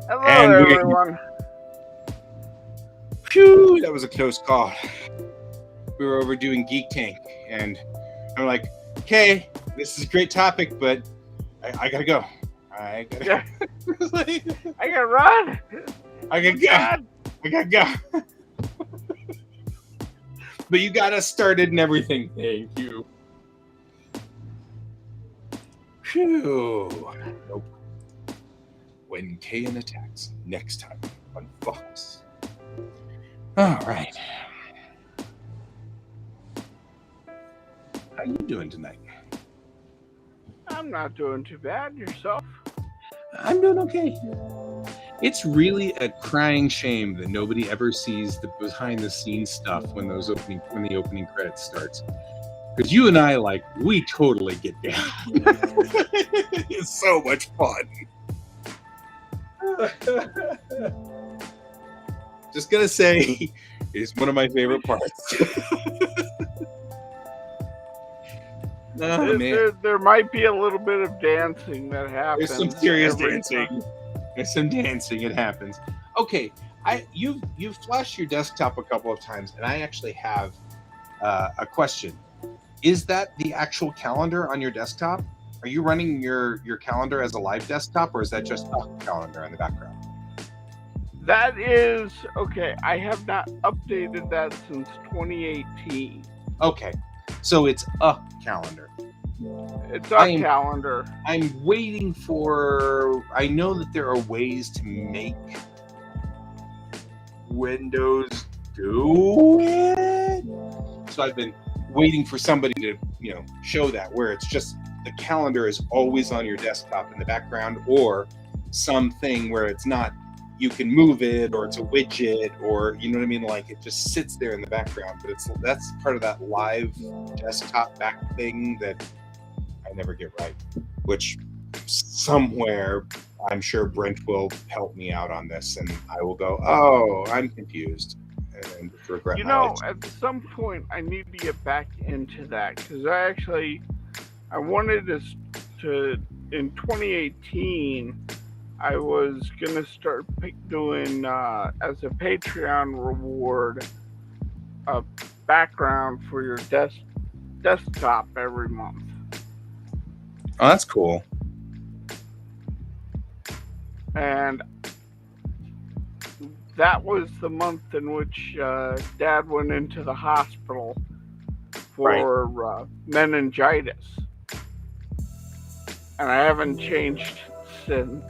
Hello, And everyone. phew, that was a close call. We were over doing Geek Tank, and I'm like, okay, this is a great topic, but I gotta go. I gotta, Yeah, like, I can run. I gotta go. God. I gotta go. But you got us started and everything. Thank you. Phew. Nope. When Kayan attacks next time on Fox. All right. How you doing tonight? I'm not doing too bad. Yourself? I'm doing okay. It's really a crying shame that nobody ever sees the behind the scenes stuff when the opening credits starts. Because you and I, we totally get down. It's so much fun. Just gonna say, it's one of my favorite parts. Oh man, There might be a little bit of dancing that happens. there's some serious every dancing. time. There's some dancing. It happens. Okay, you've flashed your desktop a couple of times, and I actually have a question. Is that the actual calendar on your desktop? Are you running your calendar as a live desktop, or is that just a calendar in the background? That is okay. I have not updated that since 2018. Okay, so it's a calendar. It's a calendar. I'm waiting for. I know that there are ways to make Windows do it, so I've been waiting for somebody to show that, where it's just the calendar is always on your desktop in the background, or something where it's not, you can move it, or it's a widget, or you know what I mean, like it just sits there in the background, but that's part of that live desktop back thing that I never get right, which somewhere I'm sure Brent will help me out on this, and I will go, oh, I'm confused, and regret You my know, life. at some point, I need to get back into that because I wanted to in 2018. I was gonna start doing as a Patreon reward a background for your desktop every month. Oh, that's cool. And that was the month in which Dad went into the hospital for meningitis. And I haven't changed since.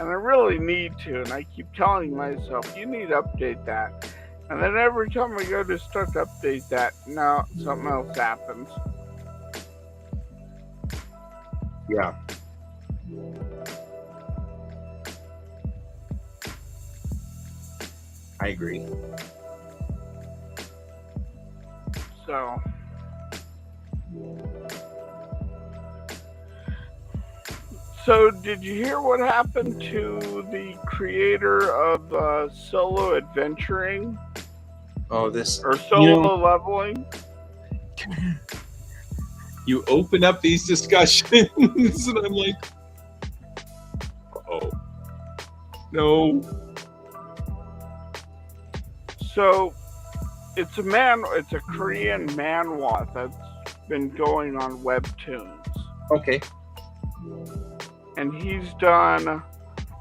And I really need to, and I keep telling myself, you need to update that. And then every time I go to start to update that, no, something else happens. Yeah. I agree. So did you hear what happened to the creator of solo adventuring? Oh, this or solo leveling? You open up these discussions, and I'm like, oh, no. So it's a Korean manhwa that's been going on Webtoons. Okay. And he's done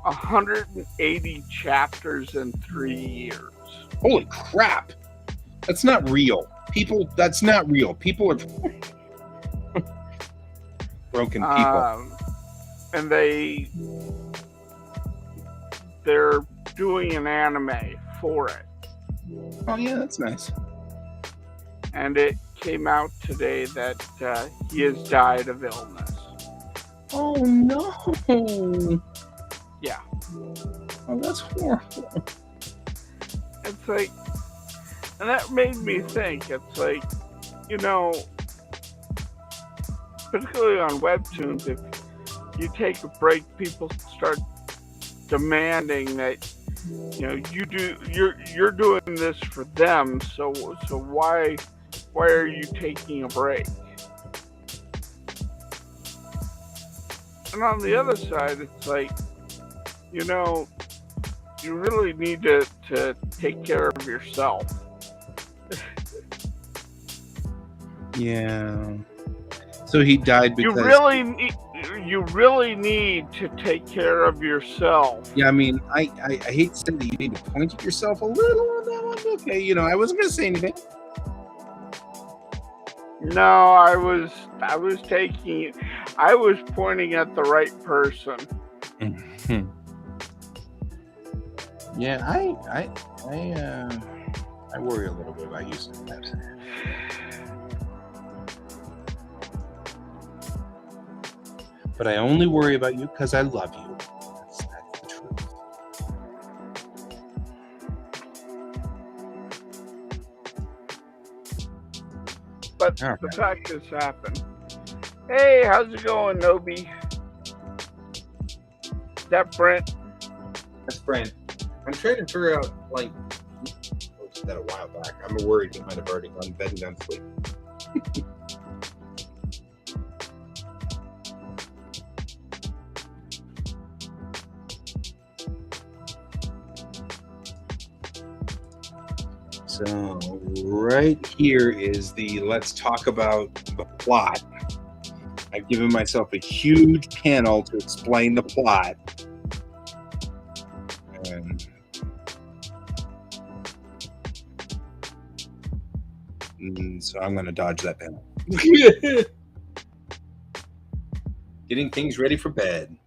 180 chapters in 3 years. Holy crap. That's not real. That's not real. People are broken people. And they're doing an anime for it. Oh yeah, that's nice. And it came out today that he has died of illness. Oh no. Yeah. Oh, that's horrible. It's like, and that made me think, it's like, particularly on Webtoons, if you take a break, people start demanding that, you're doing this for them, so why are you taking a break? And on the other side, it's like, you know, you really need to take care of yourself. Yeah. So he died You because really need to take care of yourself. yeah, I mean, I hate to say that you need to point at yourself a little on that one. Okay, you know, I wasn't gonna say anything. No, I was pointing at the right person. Yeah, I worry a little bit about you sometimes. But I only worry about you because I love you. That's the truth. But the fact has happened. Hey, how's it going, Nobi? Is that Brent? That's Brent. I'm trying to figure out, like, I posted that a while back. I'm worried he might have already gone to bed and gone to sleep. So right here is the let's talk about the plot. I've given myself a huge panel to explain the plot. And so I'm going to dodge that panel. Getting things ready for bed.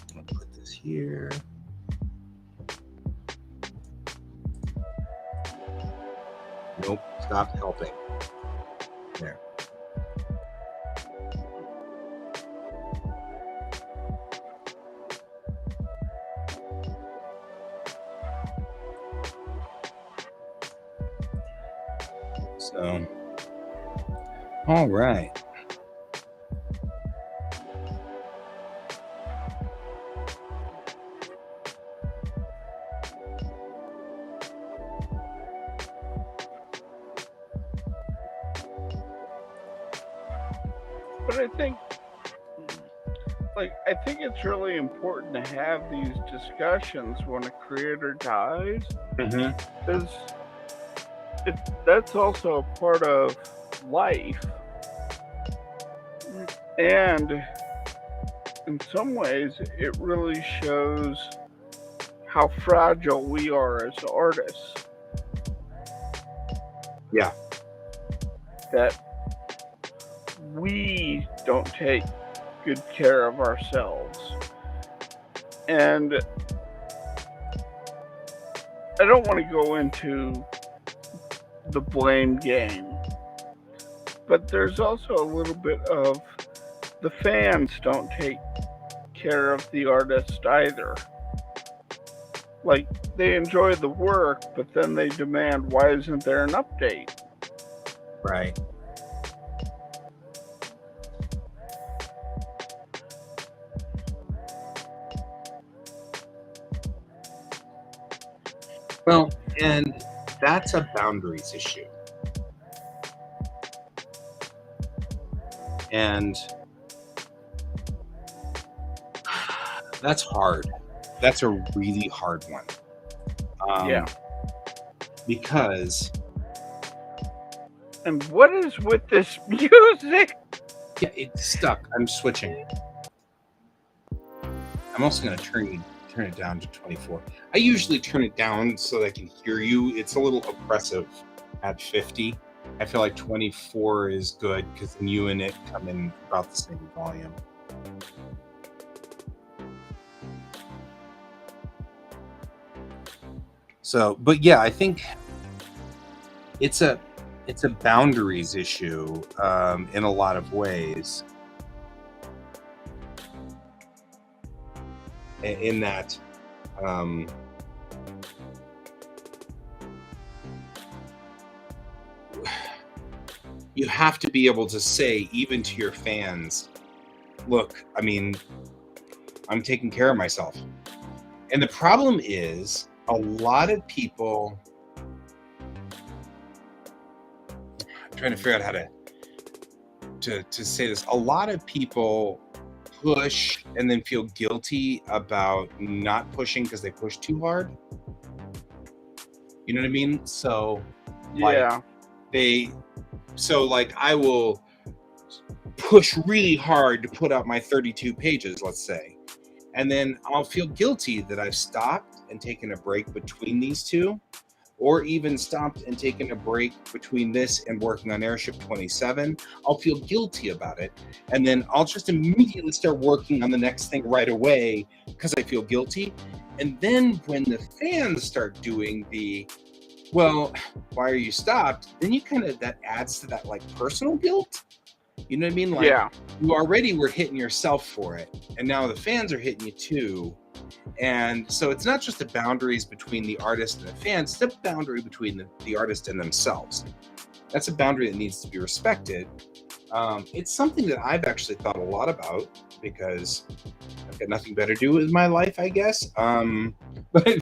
So I'll put this here. Nope, stopped helping. There. So, all right. But I think it's really important to have these discussions when a creator dies, because that's also a part of life, and in some ways it really shows how fragile we are as artists. Yeah. That we don't take good care of ourselves. And I don't want to go into the blame game, but there's also a little bit of the fans don't take care of the artist either. Like, they enjoy the work, but then they demand, why isn't there an update? Right. Well, and that's a boundaries issue. And that's hard. That's a really hard one. Yeah. Because. And what is with this music? Yeah, it's stuck. I'm switching. I'm also going to turn it down to 24. I usually turn it down so that I can hear you. It's a little oppressive at 50. I feel like 24 is good because then you and it come in about the same volume. So, but yeah, I think it's a boundaries issue in a lot of ways. in that you have to be able to say, even to your fans, look, I mean, I'm taking care of myself. And the problem is, a lot of people, I'm trying to figure out how to say this. A lot of people push and then feel guilty about not pushing because they push too hard. You know what I mean? So, Yeah. like I will push really hard to put out my 32 pages, let's say, and then I'll feel guilty that I've stopped and taken a break between these two, or even stopped and taken a break between this and working on Airship 27. I'll feel guilty about it, and then I'll just immediately start working on the next thing right away because I feel guilty. And then when the fans start doing the, well, why are you stopped? Then you kind of, that adds to that like personal guilt. You know what I mean? Like, Yeah. you already were hitting yourself for it, and now the fans are hitting you too. And so it's not just the boundaries between the artist and the fans, it's the boundary between the artist and themselves. That's a boundary that needs to be respected. It's something that I've actually thought a lot about because I've got nothing better to do with my life, I guess. But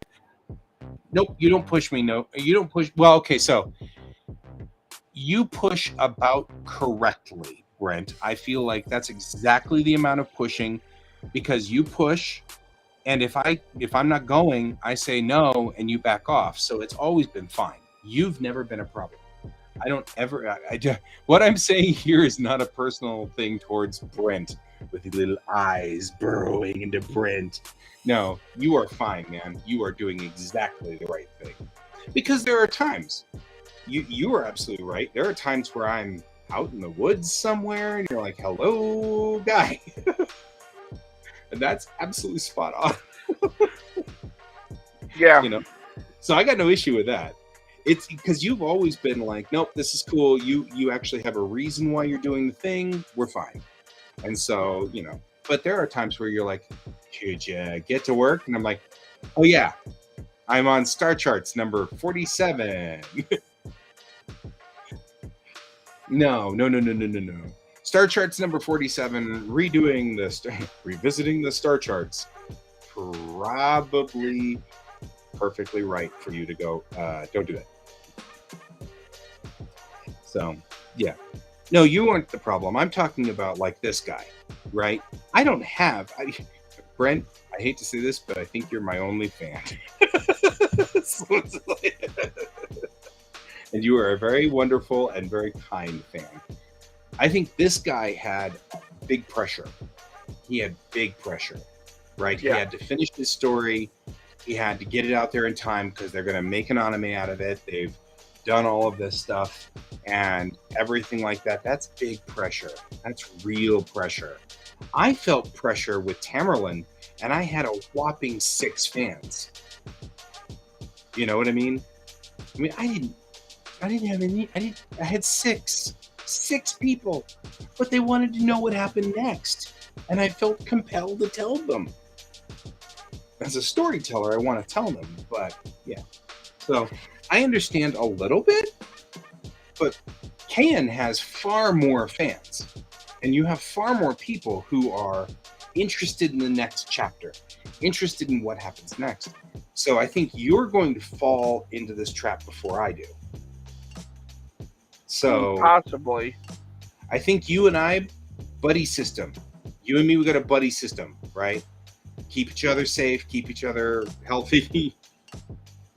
nope, you don't push me. No, you don't push. Well, okay, so you push about correctly, Brent. I feel like that's exactly the amount of pushing, because you push, and if I'm not going, I say no and you back off. So it's always been fine. You've never been a problem. I don't ever what I'm saying here is not a personal thing towards Brent with the little eyes burrowing into Brent. No, you are fine, man. You are doing exactly the right thing. Because there are times, you are absolutely right. There are times where I'm out in the woods somewhere and you're like, hello, guy. And that's absolutely spot on. Yeah. You know, so I got no issue with that. It's because you've always been like, nope, this is cool. You actually have a reason why you're doing the thing. We're fine. And so, you know, but there are times where you're like, could you get to work? And I'm like, oh yeah, I'm on Star Charts number 47. No. Star Charts number 47, revisiting the Star Charts. Probably perfectly right for you to go, don't do that. So, yeah. No, you aren't the problem. I'm talking about like this guy, right? Brent, I hate to say this, but I think you're my only fan. And you are a very wonderful and very kind fan. I think this guy had big pressure. He had big pressure, right? Yeah. He had to finish his story. He had to get it out there in time because they're going to make an anime out of it. They've done all of this stuff and everything like that. That's big pressure. That's real pressure. I felt pressure with Tamerlan, and I had a whopping 6 fans. You know what I mean? I didn't have any. I had 6 people, but they wanted to know what happened next, and I felt compelled to tell them. As a storyteller, I want to tell them, but yeah. So I understand a little bit, but Kayan has far more fans, and you have far more people who are interested in the next chapter, interested in what happens next. So I think you're going to fall into this trap before I do. So Possibly. I think you and I, buddy system. You and me, we got a buddy system, right? Keep each other safe, keep each other healthy.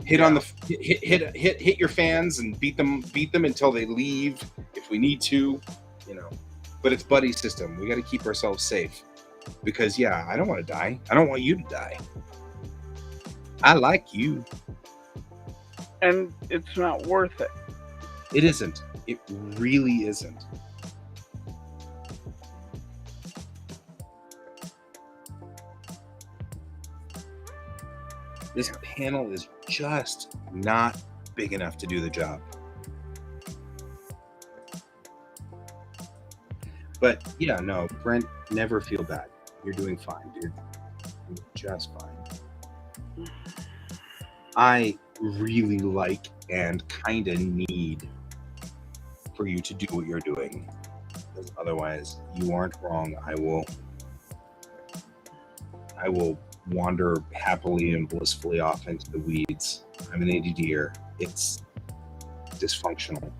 Hit your fans and beat them until they leave if we need to, you know. But it's buddy system. We got to keep ourselves safe because I don't want to die. I don't want you to die. I like you. And it's not worth it. It isn't. It really isn't. This panel is just not big enough to do the job. But yeah, no, Brent, never feel bad. You're doing fine, dude. doing just fine. I really like and kind of need for you to do what you're doing. Because otherwise, you aren't wrong. I will wander happily and blissfully off into the weeds. I'm an ADDer. It's dysfunctional.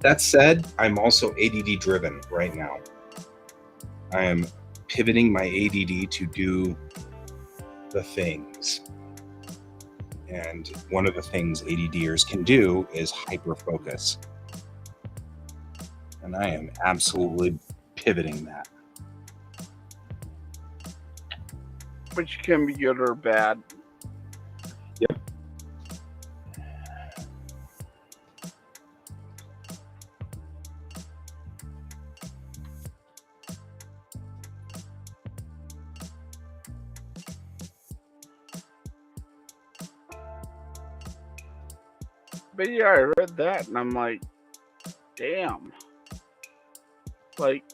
That said, I'm also ADD driven right now. I am pivoting my ADD to do the things. And one of the things ADDers can do is hyper focus. And I am absolutely pivoting that. Which can be good or bad. Yep. But yeah, I read that and I'm like, damn. Like,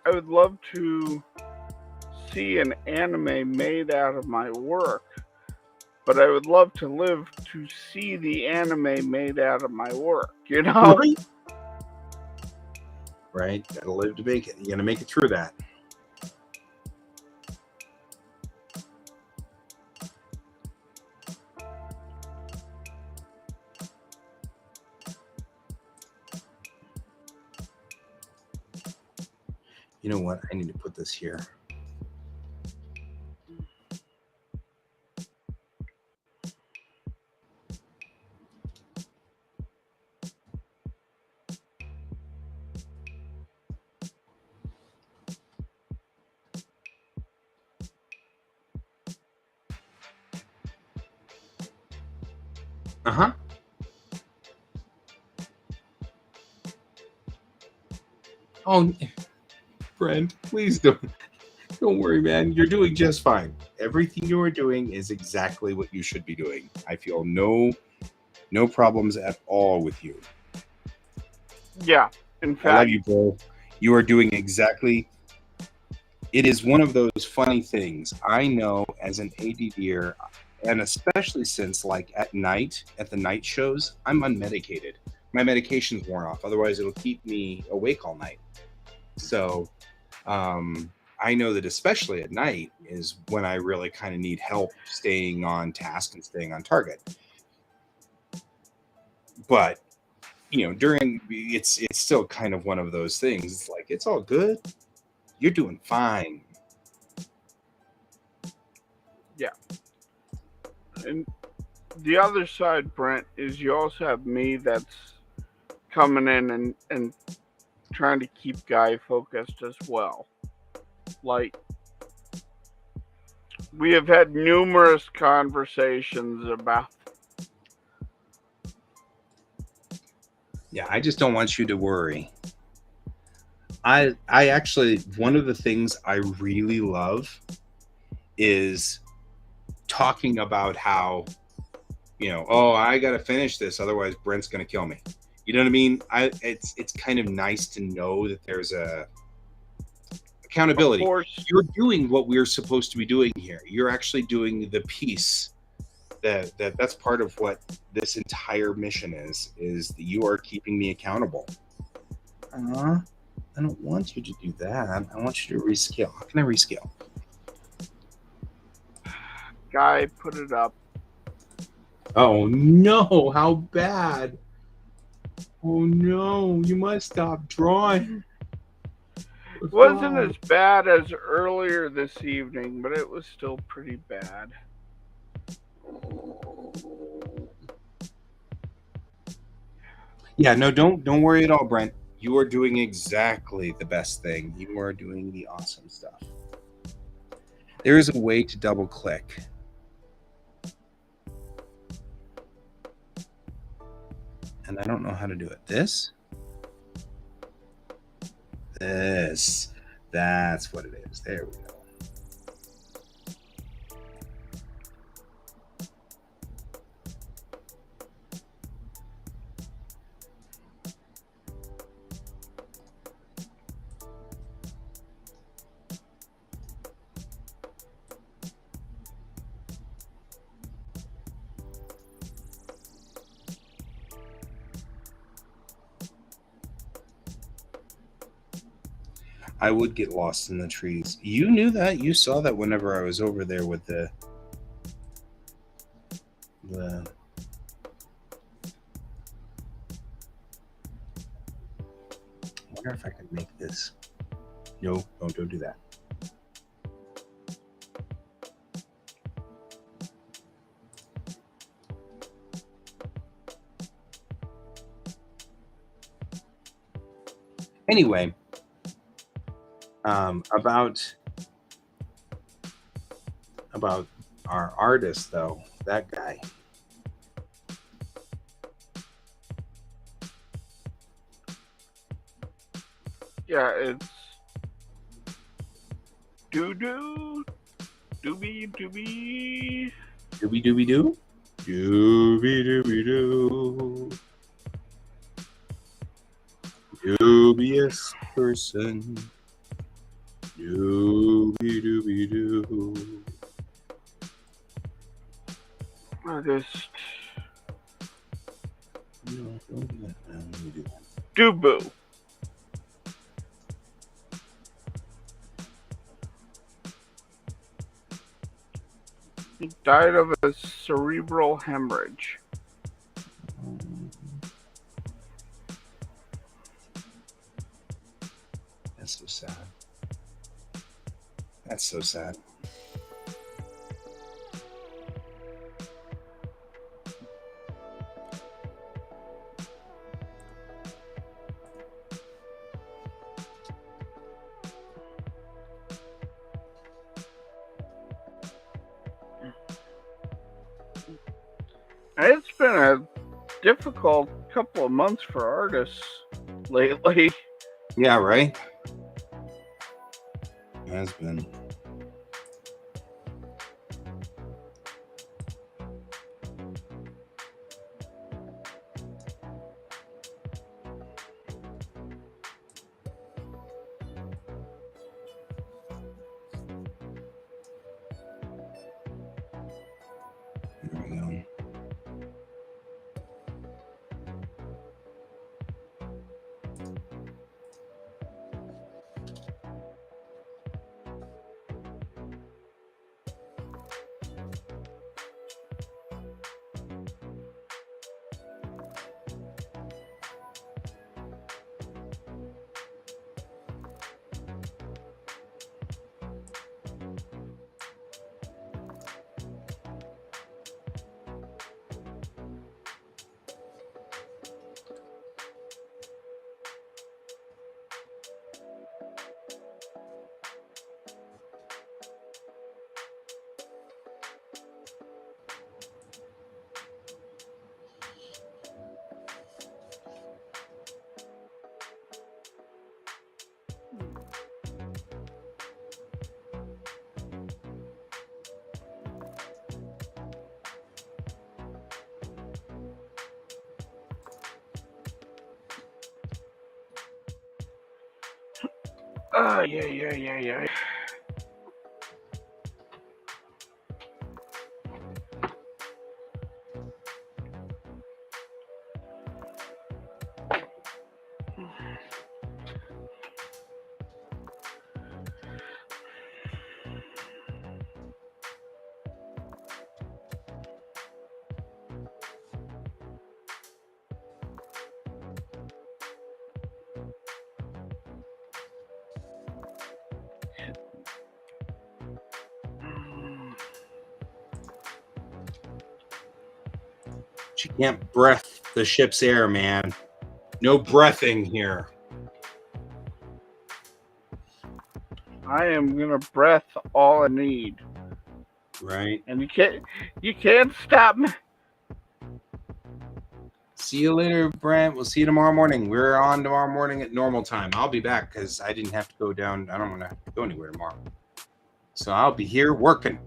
I would love to see an anime made out of my work, but I would love to live to see the anime made out of my work, you know? Right? Gotta live to make it. You gotta make it through that. You know what? I need to put this here. Uh-huh. Oh, Brent, please don't worry, man. You're doing just fine. Everything you are doing is exactly what you should be doing. I feel no problems at all with you. Yeah, in fact. I love you, bro. You are doing exactly. It is one of those funny things. I know as an ADDer, and especially since like at night, at the night shows, I'm unmedicated. My medication's worn off. Otherwise, it'll keep me awake all night. So I know that especially at night is when I really kind of need help staying on task and staying on target. But you know, during it's still kind of one of those things. It's like it's all good. You're doing fine. Yeah. And the other side, Brent, is you also have me that's coming in and trying to keep Guy focused as well. Like, we have had numerous conversations about. Yeah, I just don't want you to worry. I actually, one of the things I really love is talking about how, you know, oh, I got to finish this, otherwise Brent's going to kill me. You know what I mean? It's kind of nice to know that there's a accountability. You're doing what we're supposed to be doing here. You're actually doing the piece that's part of what this entire mission is that you are keeping me accountable. I don't want you to do that. I want you to rescale. How can I rescale? Guy, put it up. Oh no, how bad. Oh no, you must stop drawing. It wasn't as bad as earlier this evening, but it was still pretty bad. Yeah, no, don't worry at all, Brent. You are doing exactly the best thing. You are doing the awesome stuff. There is a way to double click. And I don't know how to do it. This. That's what it is. There we go. I would get lost in the trees. You knew that. You saw that whenever I was over there with the I wonder if I could make this. No, don't do that. Anyway, about our artist though, that guy. Yeah, it's doo-doo, doobie doobie. Doobie doobie doo. Doobie doobie doo. Dubious person. Doobie doobie doo. Artist. No, don't do that. No, let me do that. Doo-boo. He died of a cerebral hemorrhage. That's so sad. That's so sad. It's been a difficult couple of months for artists lately. Yeah, right? It has been. There we go. Yeah. She can't breath the ship's air, man. No breathing here. I am gonna breath all I need. Right. And you can't stop me. See you later, Brent. We'll see you tomorrow morning. We're on tomorrow morning at normal time. I'll be back because I didn't have to go down. I don't want to go anywhere tomorrow. So I'll be here working.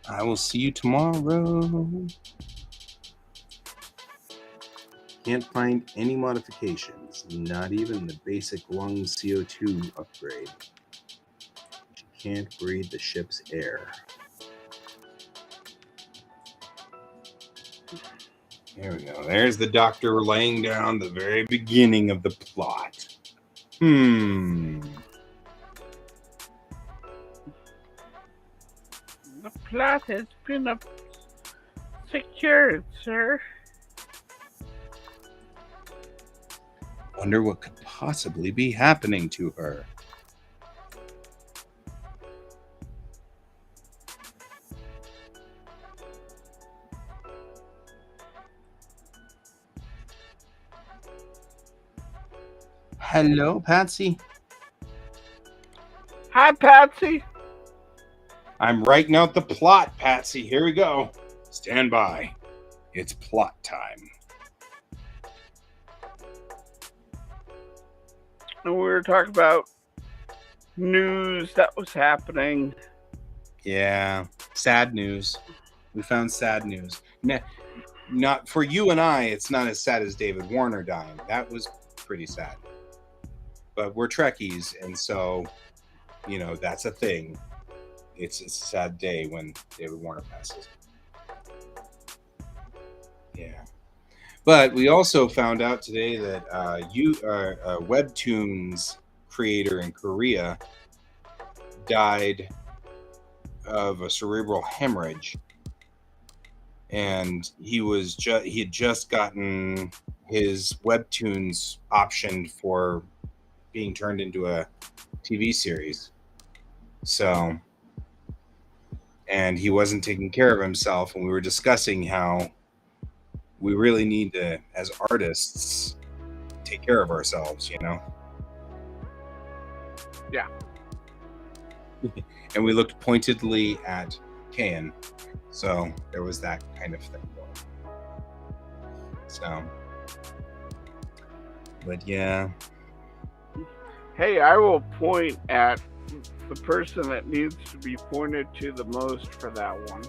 I will see you tomorrow. Can't find any modifications, not even the basic lung CO2 upgrade. She can't breathe the ship's air. There we go. There's the doctor laying down the very beginning of the plot. The plot has been secured, sir. Wonder what could possibly be happening to her. Hello, Patsy. Hi, Patsy. I'm writing out the plot, Patsy. Here we go. Stand by. It's plot time. And we were talking about news that was happening. Yeah, sad news. We found sad news. Not for you and I, it's not as sad as David Warner dying. That was pretty sad. But we're Trekkies, and so, you know, that's a thing. It's a sad day when David Warner passes. Yeah. But we also found out today that a Webtoons creator in Korea died of a cerebral hemorrhage, and he had just gotten his Webtoons optioned for being turned into a TV series. So, and he wasn't taking care of himself, and we were discussing how we really need to, as artists, take care of ourselves, you know? Yeah. And we looked pointedly at Kayan. So there was that kind of thing going. So, but yeah. Hey, I will point at the person that needs to be pointed to the most for that one.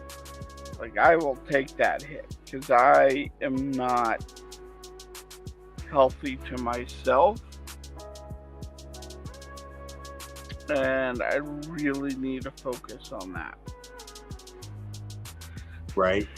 Like, I will take that hit because I am not healthy to myself, and I really need to focus on that. Right.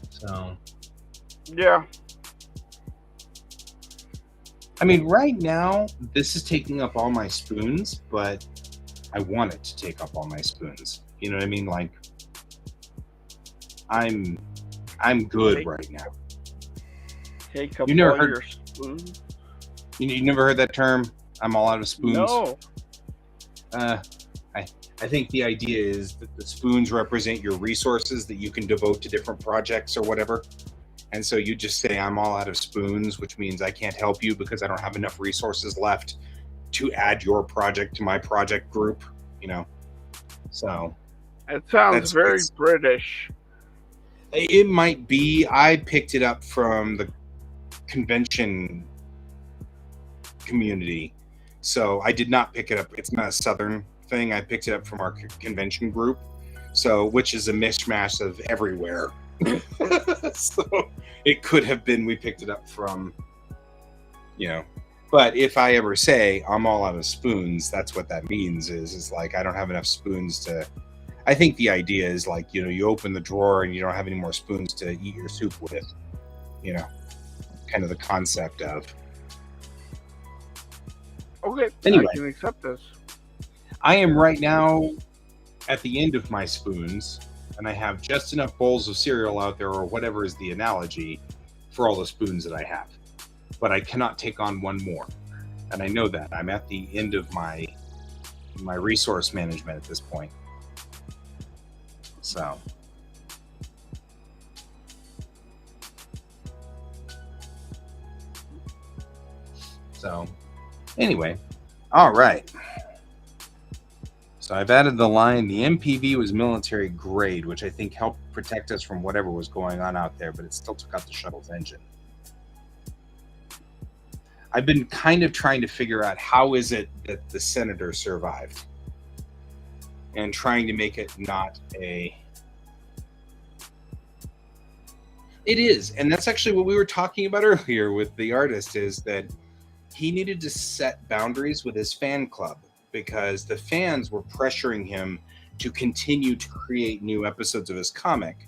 So, yeah. I mean, right now, this is taking up all my spoons, but I want it to take up all my spoons. You know what I mean? Like, I'm good right now. Take up You never all heard- your spoons? You never heard that term? I'm all out of spoons. No. I think the idea is that the spoons represent your resources that you can devote to different projects or whatever. And so you just say, I'm all out of spoons, which means I can't help you because I don't have enough resources left to add your project to my project group, you know? So. It sounds very British. It might be. I picked it up from the convention community. So I did not pick it up. It's not a Southern thing. I picked it up from our convention group, so which is a mishmash of everywhere. So it could have been we picked it up from, you know. But if I ever say I'm all out of spoons, that's what that means. Is like I don't have enough spoons to. I think the idea is like, you know, you open the drawer and you don't have any more spoons to eat your soup with. You know, kind of the concept of. Okay, anyway. I can accept this. I am right now at the end of my spoons, and I have just enough bowls of cereal out there, or whatever is the analogy, for all the spoons that I have. But I cannot take on one more, and I know that I'm at the end of my resource management at this point. So anyway, all right. So I've added the line, the MPV was military grade, which I think helped protect us from whatever was going on out there, but it still took out the shuttle's engine. I've been kind of trying to figure out how is it that the Senator survived, and trying to make it not a... It is, and that's actually what we were talking about earlier with the artist, is that he needed to set boundaries with his fan club, because the fans were pressuring him to continue to create new episodes of his comic.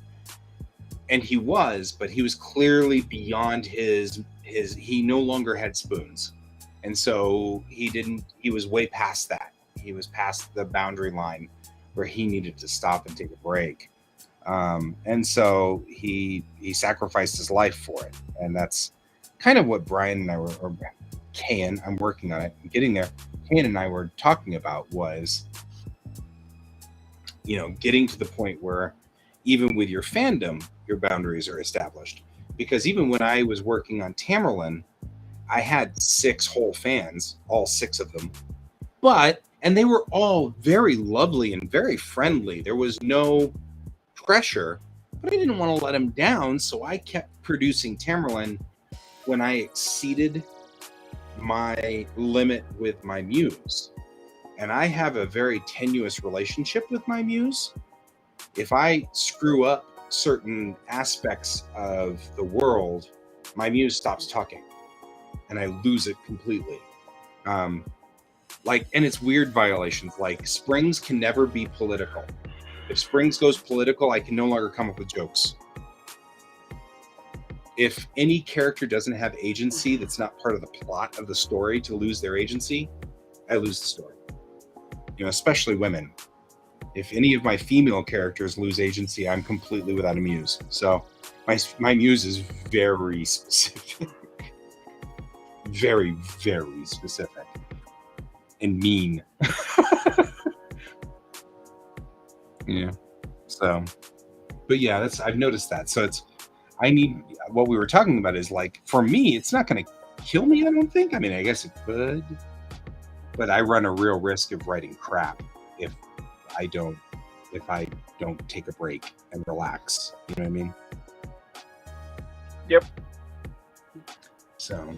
And he was, but he was clearly beyond his he no longer had spoons. And so he was way past that. He was past the boundary line where he needed to stop and take a break. And so he sacrificed his life for it. And that's kind of what Brian and I were, or Kayan, I'm working on it, I'm getting there. Kayan and I were talking about was, getting to the point where even with your fandom, your boundaries are established. Because even when I was working on Tamerlane, I had 6 whole fans, all 6 of them. And they were all very lovely and very friendly. There was no pressure, but I didn't want to let them down. So I kept producing Tamerlane when I exceeded my limit with my muse. And I have a very tenuous relationship with my muse. If I screw up certain aspects of the world, my muse stops talking and I lose it completely. And it's weird violations, like Springs can never be political. If Springs goes political, I can no longer come up with jokes. If any character doesn't have agency, that's not part of the plot of the story to lose their agency, I lose the story. Especially women. If any of my female characters lose agency, I'm completely without a muse. So my muse is very specific. Very, very specific. And mean. Yeah. So, but yeah, I've noticed that. So what we were talking about is, like, for me, it's not going to kill me, I don't think. I mean, I guess it could. But I run a real risk of writing crap if I don't take a break and relax. You know what I mean? Yep. So,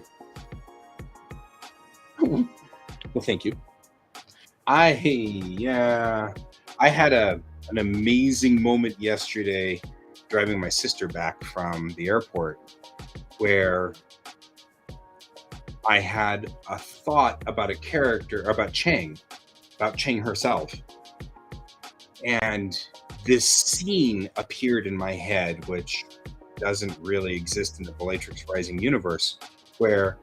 well, thank you. I had an amazing moment yesterday driving my sister back from the airport, where I had a thought about a character, about Chang herself. And this scene appeared in my head, which doesn't really exist in the Bellatrix Rising universe, where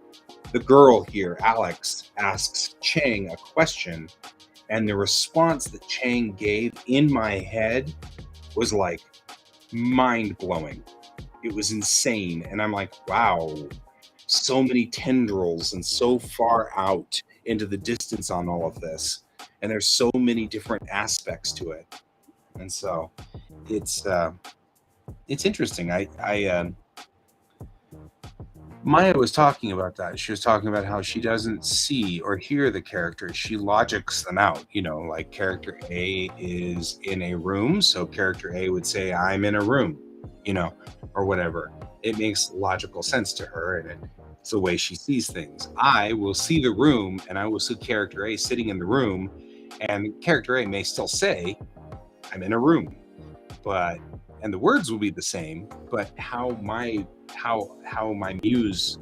the girl here, Alex, asks Chang a question, and the response that Chang gave in my head was like mind-blowing. It was insane. And I'm like, wow, so many tendrils and so far out into the distance on all of this. And there's so many different aspects to it. And so it's interesting. Maya was talking about that. She was talking about how she doesn't see or hear the characters. She logics them out. Like character A is in a room, so character A would say, I'm in a room, or whatever. It makes logical sense to her, and it's the way she sees things. I will see the room, and I will see character A sitting in the room, and character A may still say, I'm in a room, and the words will be the same, but how my muse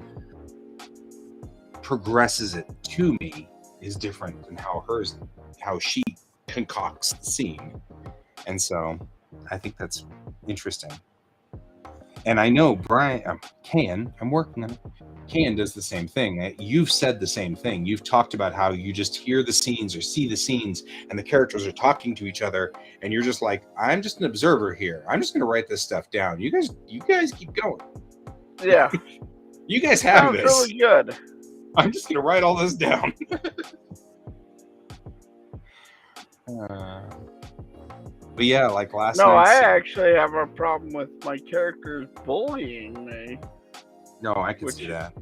progresses it to me is different than how she concocts the scene. And so I think that's interesting. And I know Brian, I'm working on it. Can does the same thing. You've said the same thing. You've talked about how you just hear the scenes or see the scenes and the characters are talking to each other, and you're just like, I'm just an observer here. I'm just gonna write this stuff down. You guys keep going. Yeah. You guys have Sounds this. really good. I'm just gonna write all this down. But yeah, like last night. No, I actually have a problem with my characters bullying me. No, I can see that.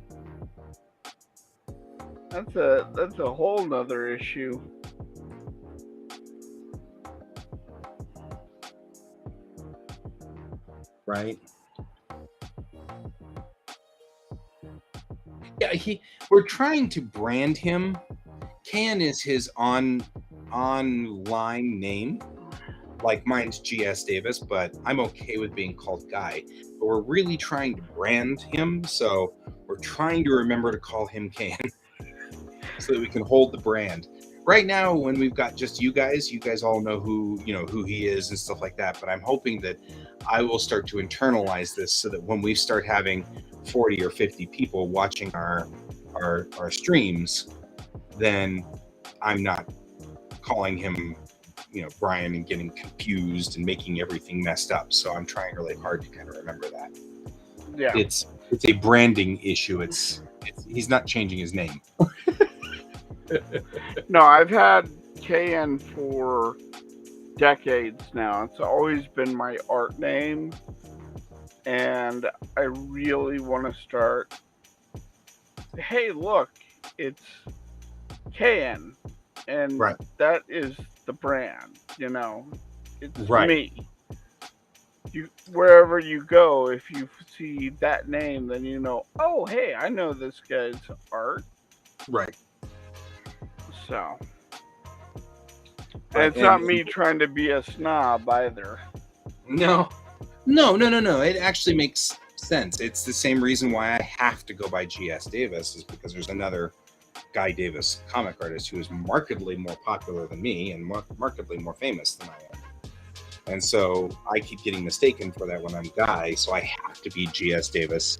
That's a whole nother issue. Right. Yeah, we're trying to brand him. Can is his online name. Like mine's GS Davis, but I'm okay with being called Guy. But we're really trying to brand him, so we're trying to remember to call him Can so that we can hold the brand. Right now, when we've got just you guys all know who he is and stuff like that. But I'm hoping that I will start to internalize this so that when we start having 40 or 50 people watching our streams, then I'm not calling him Brian and getting confused and making everything messed up. So I'm trying really hard to kind of remember that. Yeah. It's a branding issue. He's not changing his name. No, I've had KN for decades now. It's always been my art name, and I really want to start. Hey, look, it's KN, and right. That is the brand. It's right. me. Wherever you go, if you see that name, then oh, hey, I know this guy's art. Right. So, and it's not me trying to be a snob either. No. It actually makes sense. It's the same reason why I have to go by GS Davis, is because there's another Guy Davis comic artist who is markedly more popular than me and markedly more famous than I am. And so I keep getting mistaken for that when I'm Guy, so I have to be GS Davis.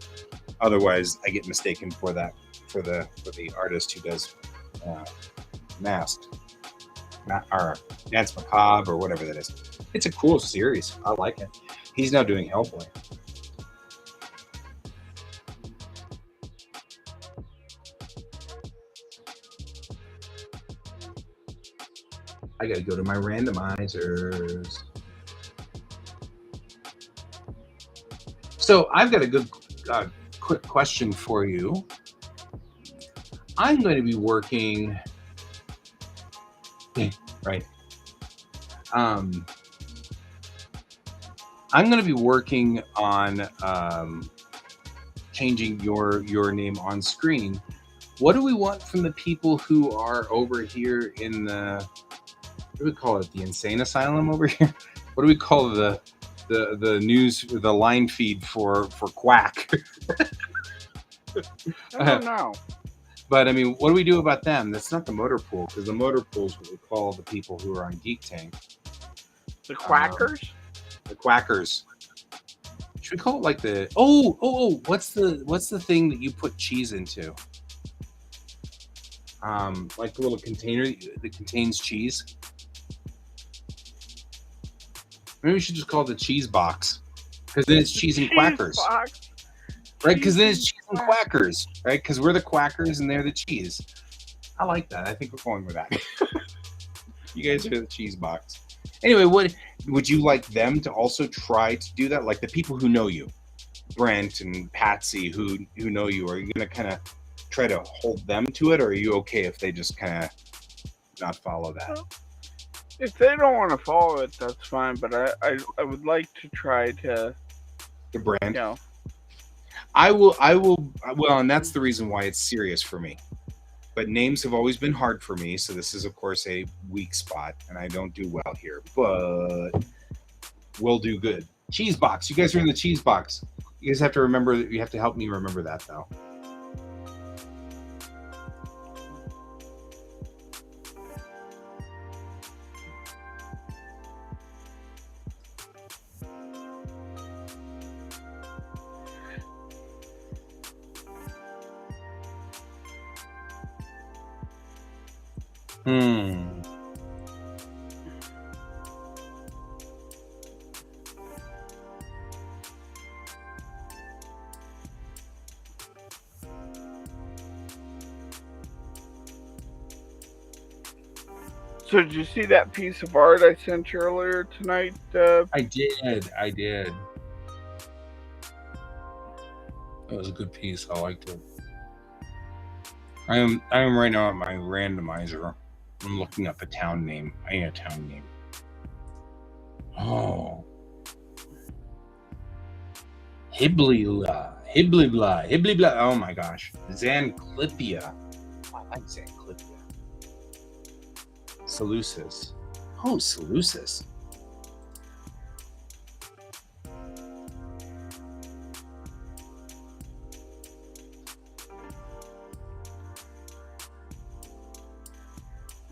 Otherwise, I get mistaken for that for the artist who does Masked or Dance Macabre or whatever that is. It's a cool series. I like it. He's now doing Hellboy. I gotta go to my randomizers. So I've got a good quick question for you. I'm going to be working right. I'm going to be working on changing your name on screen. What do we want from the people who are over here in the, what do we call it? The insane asylum over here? What do we call the news, the line feed for QuaCk? I don't know. But I mean, what do we do about them? That's not the motor pool, because the motor pool is what we call the people who are on Geek Tank. The Quackers? The Quackers. Should we call it like the what's the thing that you put cheese into? Like the little container that contains cheese. Maybe we should just call it the cheese box, because then it's cheese and Quackers. Box. Right, because then it's cheese and Quackers, right? Because we're the Quackers and they're the cheese. I like that. I think we're going with that. You guys are the cheese box. Anyway, what would you like them to also try to do that? Like the people who know you, Brent and Patsy, who know you, are you going to kind of try to hold them to it, or are you okay if they just kind of not follow that? If they don't want to follow it, that's fine. But I would like to try to the brand. You know, I will. Well, and that's the reason why it's serious for me. But names have always been hard for me, so this is, of course, a weak spot, and I don't do well here. But we'll do good. Cheese box. You guys are in the cheese box. You guys have to remember. You have to help me remember that, though. Hmm. So did you see that piece of art I sent you earlier tonight? I did. It was a good piece. I liked it. I am right now at my randomizer. I'm looking up a town name. I need a town name. Oh. Hiblibla. Oh my gosh. Zanclipia. I like Zanclipia. Seleucus. Oh, Seleucus.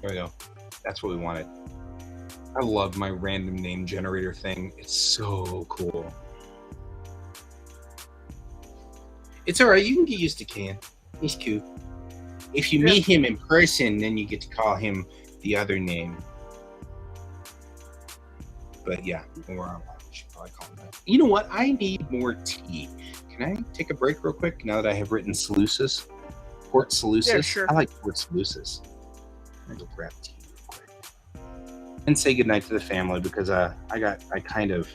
There we go. That's what we wanted. I love my random name generator thing. It's so cool. It's all right. You can get used to Ken. He's cute. If you meet him in person, then you get to call him the other name. But yeah, when we're online, we should probably call him that. You know what? I need more tea. Can I take a break real quick now that I have written Seleucus? Port Seleucus? Yeah, sure. I like Port Seleucus. I'm gonna go grab tea real quick. And say goodnight to the family because I kind of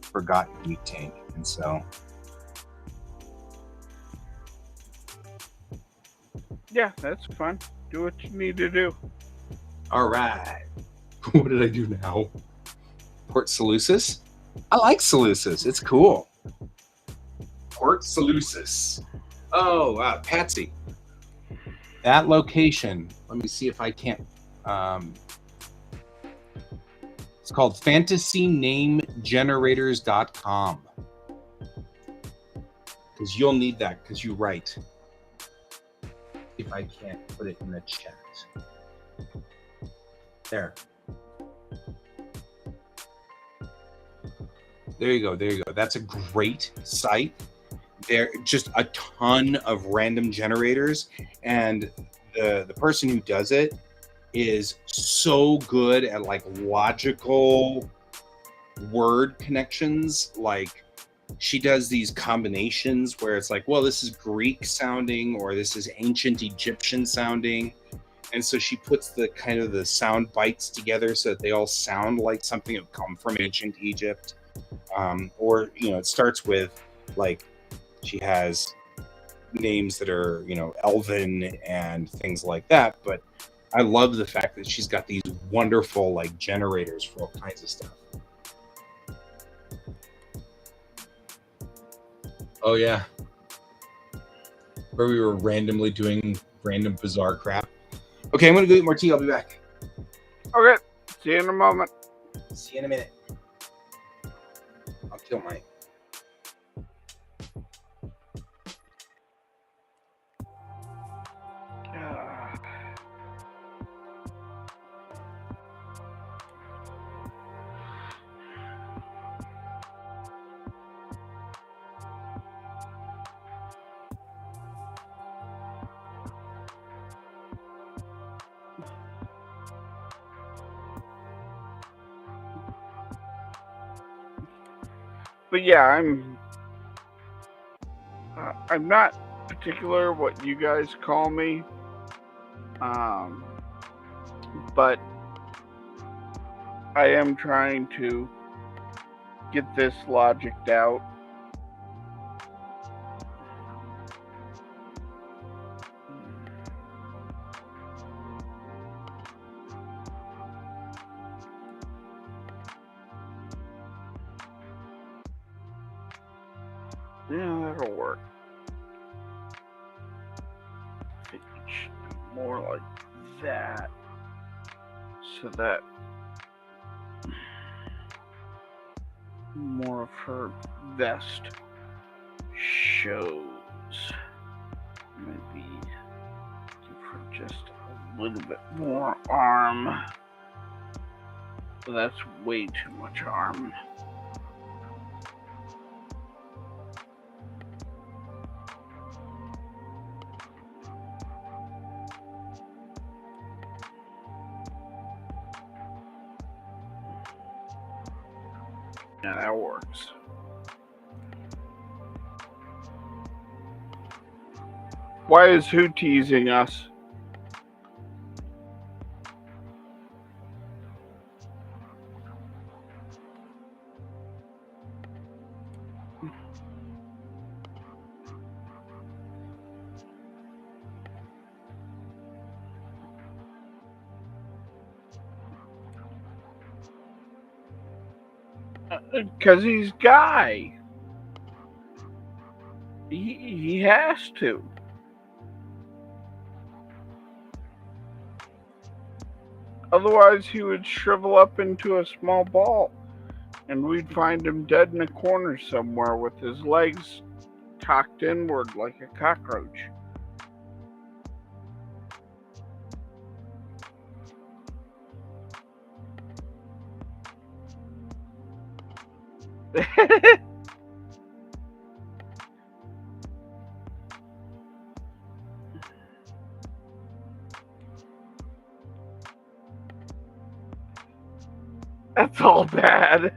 forgot Geek Tank, and so yeah, that's fun. Do what you need to do. all right. What did I do now? Port Seleucus? I like Seleucus. It's cool. Port Seleucus. Oh, Patsy. That location. Let me see if I can't. It's called fantasynamegenerators.com. Because you'll need that because you write. If I can't put it in the chat. There. There you go. That's a great site. There just a ton of random generators, and the person who does it is so good at like logical word connections. Like she does these combinations where it's like, well, this is Greek sounding or this is ancient Egyptian sounding. And so she puts the kind of the sound bites together so that they all sound like something that come from ancient Egypt. Or, it starts with like, she has names that are, Elven and things like that. But I love the fact that she's got these wonderful like generators for all kinds of stuff. Oh yeah. Where we were randomly doing random bizarre crap. Okay, I'm gonna go get more tea. I'll be back. Okay, see you in a moment. See you in a minute. I'll kill mine. But yeah, I'm not particular what you guys call me, but I am trying to get this logicked out. Yeah, that'll work. I think it should be more like that, so that more of her vest shows. Maybe give her just a little bit more arm. That's way too much arm. Yeah, that works. Why is who teasing us? Because he's Guy. He has to. Otherwise, he would shrivel up into a small ball, and we'd find him dead in a corner somewhere with his legs cocked inward like a cockroach. That's all bad.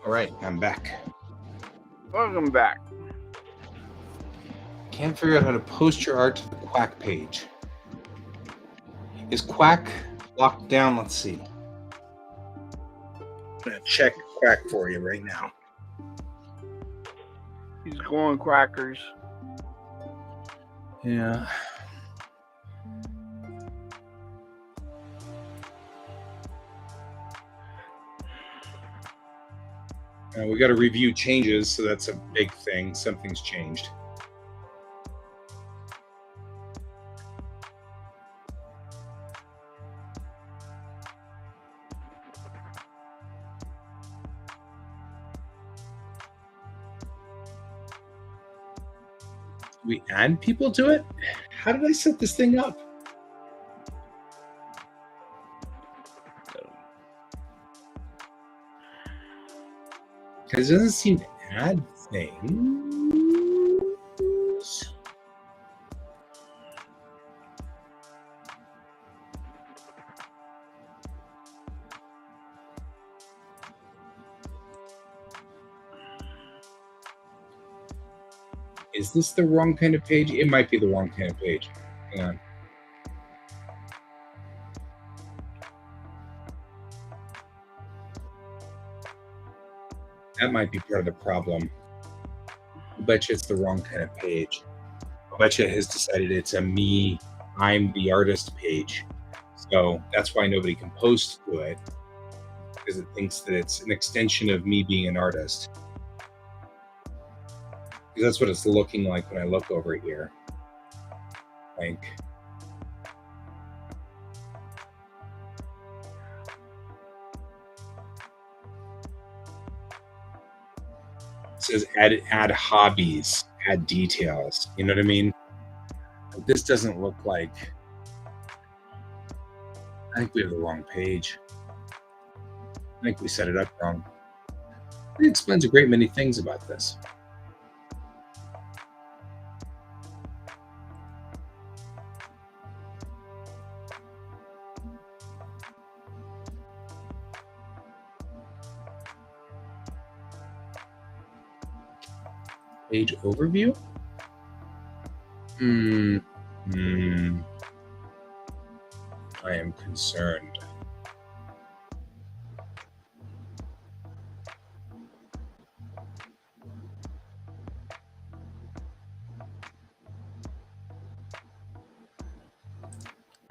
All right, I'm back. Welcome back. Can't figure out how to post your art to the QuaCk page. Is QuaCk locked down? Let's see. I'm gonna check QuaCk for you right now. He's going crackers. Yeah. We got to review changes, so that's a big thing. Something's changed. We add people to it? How did I set this thing up? Because it doesn't seem to add things. Is this the wrong kind of page? It might be the wrong kind of page. Hang on. That might be part of the problem. I bet you it's the wrong kind of page. I bet you it has decided it's a me, I'm the artist page. So that's why nobody can post to it, because it thinks that it's an extension of me being an artist. Because that's what it's looking like when I look over here. Like, it says add hobbies, add details. You know what I mean? Like, this doesn't look like. I think we have the wrong page. I think we set it up wrong. It explains a great many things about this. Page overview? I am concerned.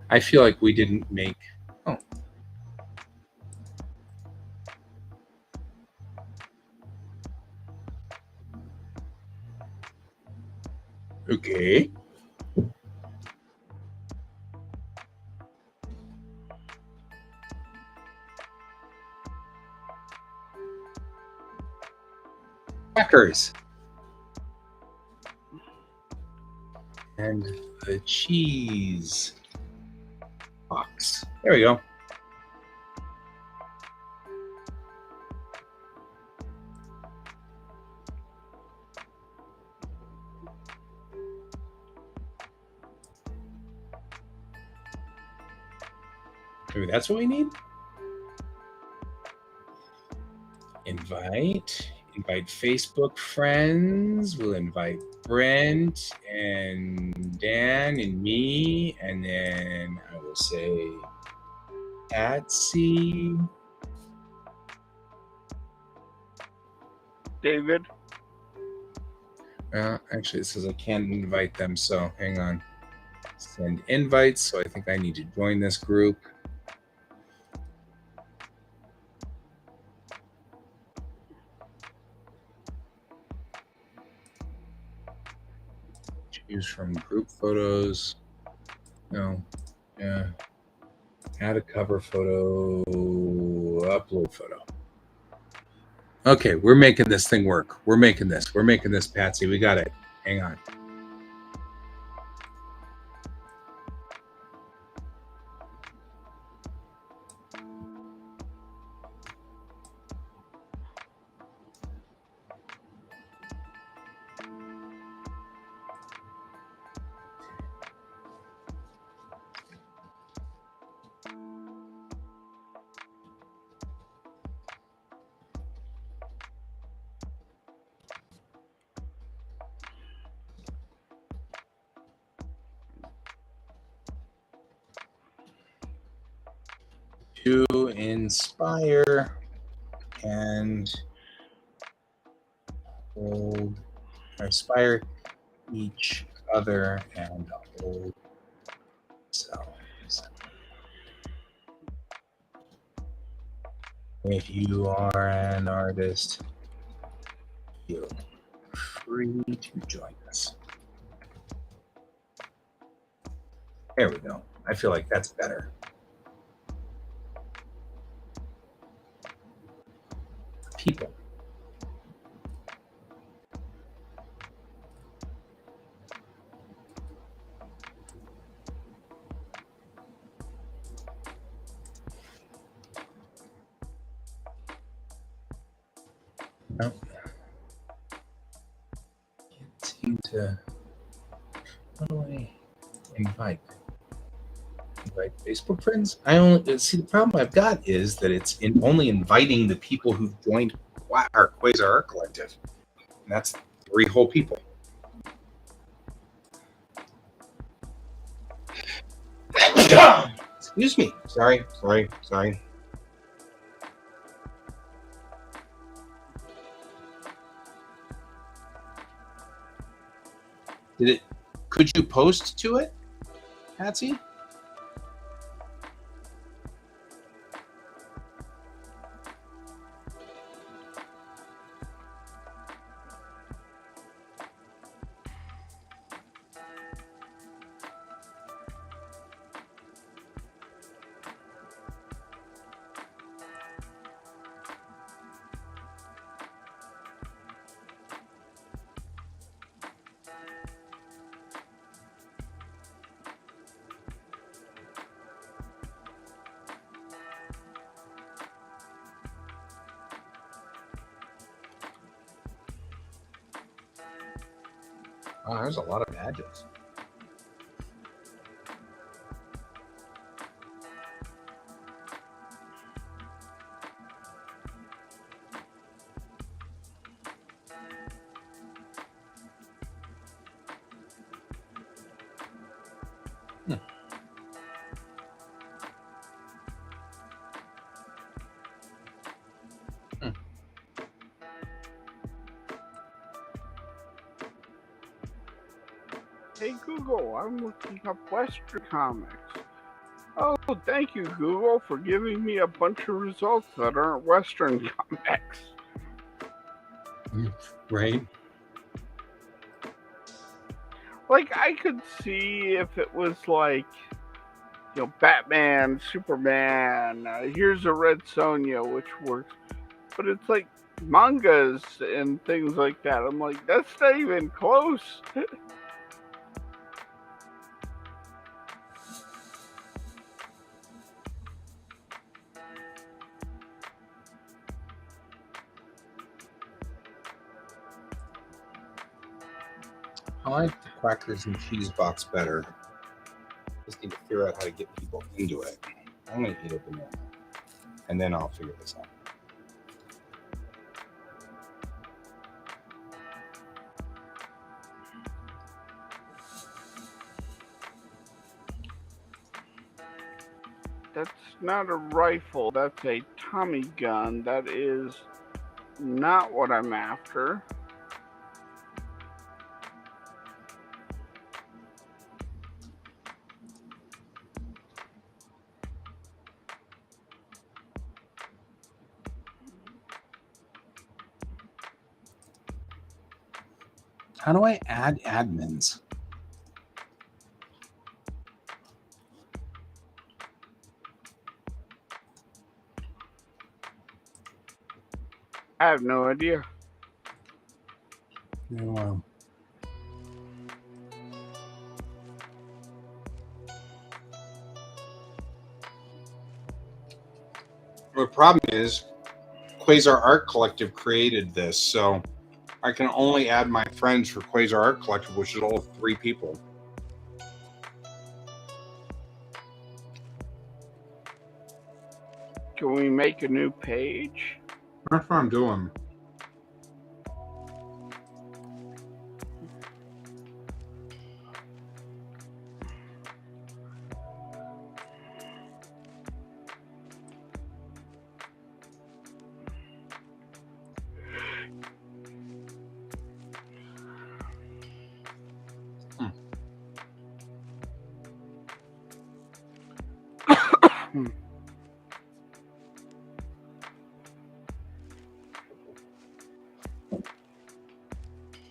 I feel like we didn't make. Oh. Okay. Crackers. And the cheese box. There we go. Maybe that's what we need. Invite Facebook friends. We'll invite Brent and Dan and me, and then I will say Patsy. David. Actually, it says I can't invite them, so hang on. Send invites, so I think I need to join this group. Choose from group photos. No. Yeah. Add a cover photo. Upload photo. Okay, we're making this thing work. We're making this, Patsy. We got it. Hang on. To inspire and hold, inspire each other and hold selves. If you are an artist, feel free to join us. There we go. I feel like that's better. People. No. Can't seem to. How do I invite Facebook friends? I only see the problem I've got is that it's only inviting the people who've joined our Quasar Art Collective, and that's 3 whole people. Excuse me. Sorry. Could you post to it, Patsy? Oh, there's a lot of badges. Hey Google, I'm looking up Western comics. Oh, thank you Google for giving me a bunch of results that aren't Western comics. Right. Like, I could see if it was like, Batman, Superman, here's a Red Sonja, which works. But it's like mangas and things like that. I'm like, that's not even close. I like the crackers and cheese box better. Just need to figure out how to get people into it. I'm going to eat a banana, and then I'll figure this out. That's not a rifle. That's a Tommy gun. That is not what I'm after. How do I add admins? I have no idea. No, the problem is Quasar Art Collective created this, so I can only add my friends for Quasar Art Collective, which is all 3 people. Can we make a new page? That's what I'm doing.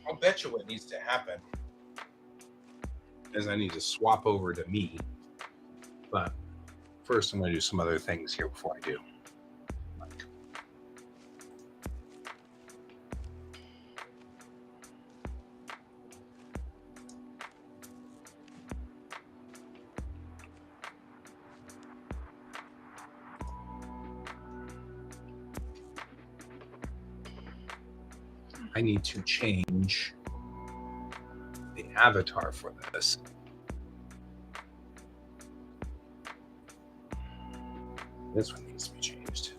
I'll bet you what needs to happen is I need to swap over to me. But first, I'm going to do some other things here before I do. I need to change the avatar for this. This one needs to be changed.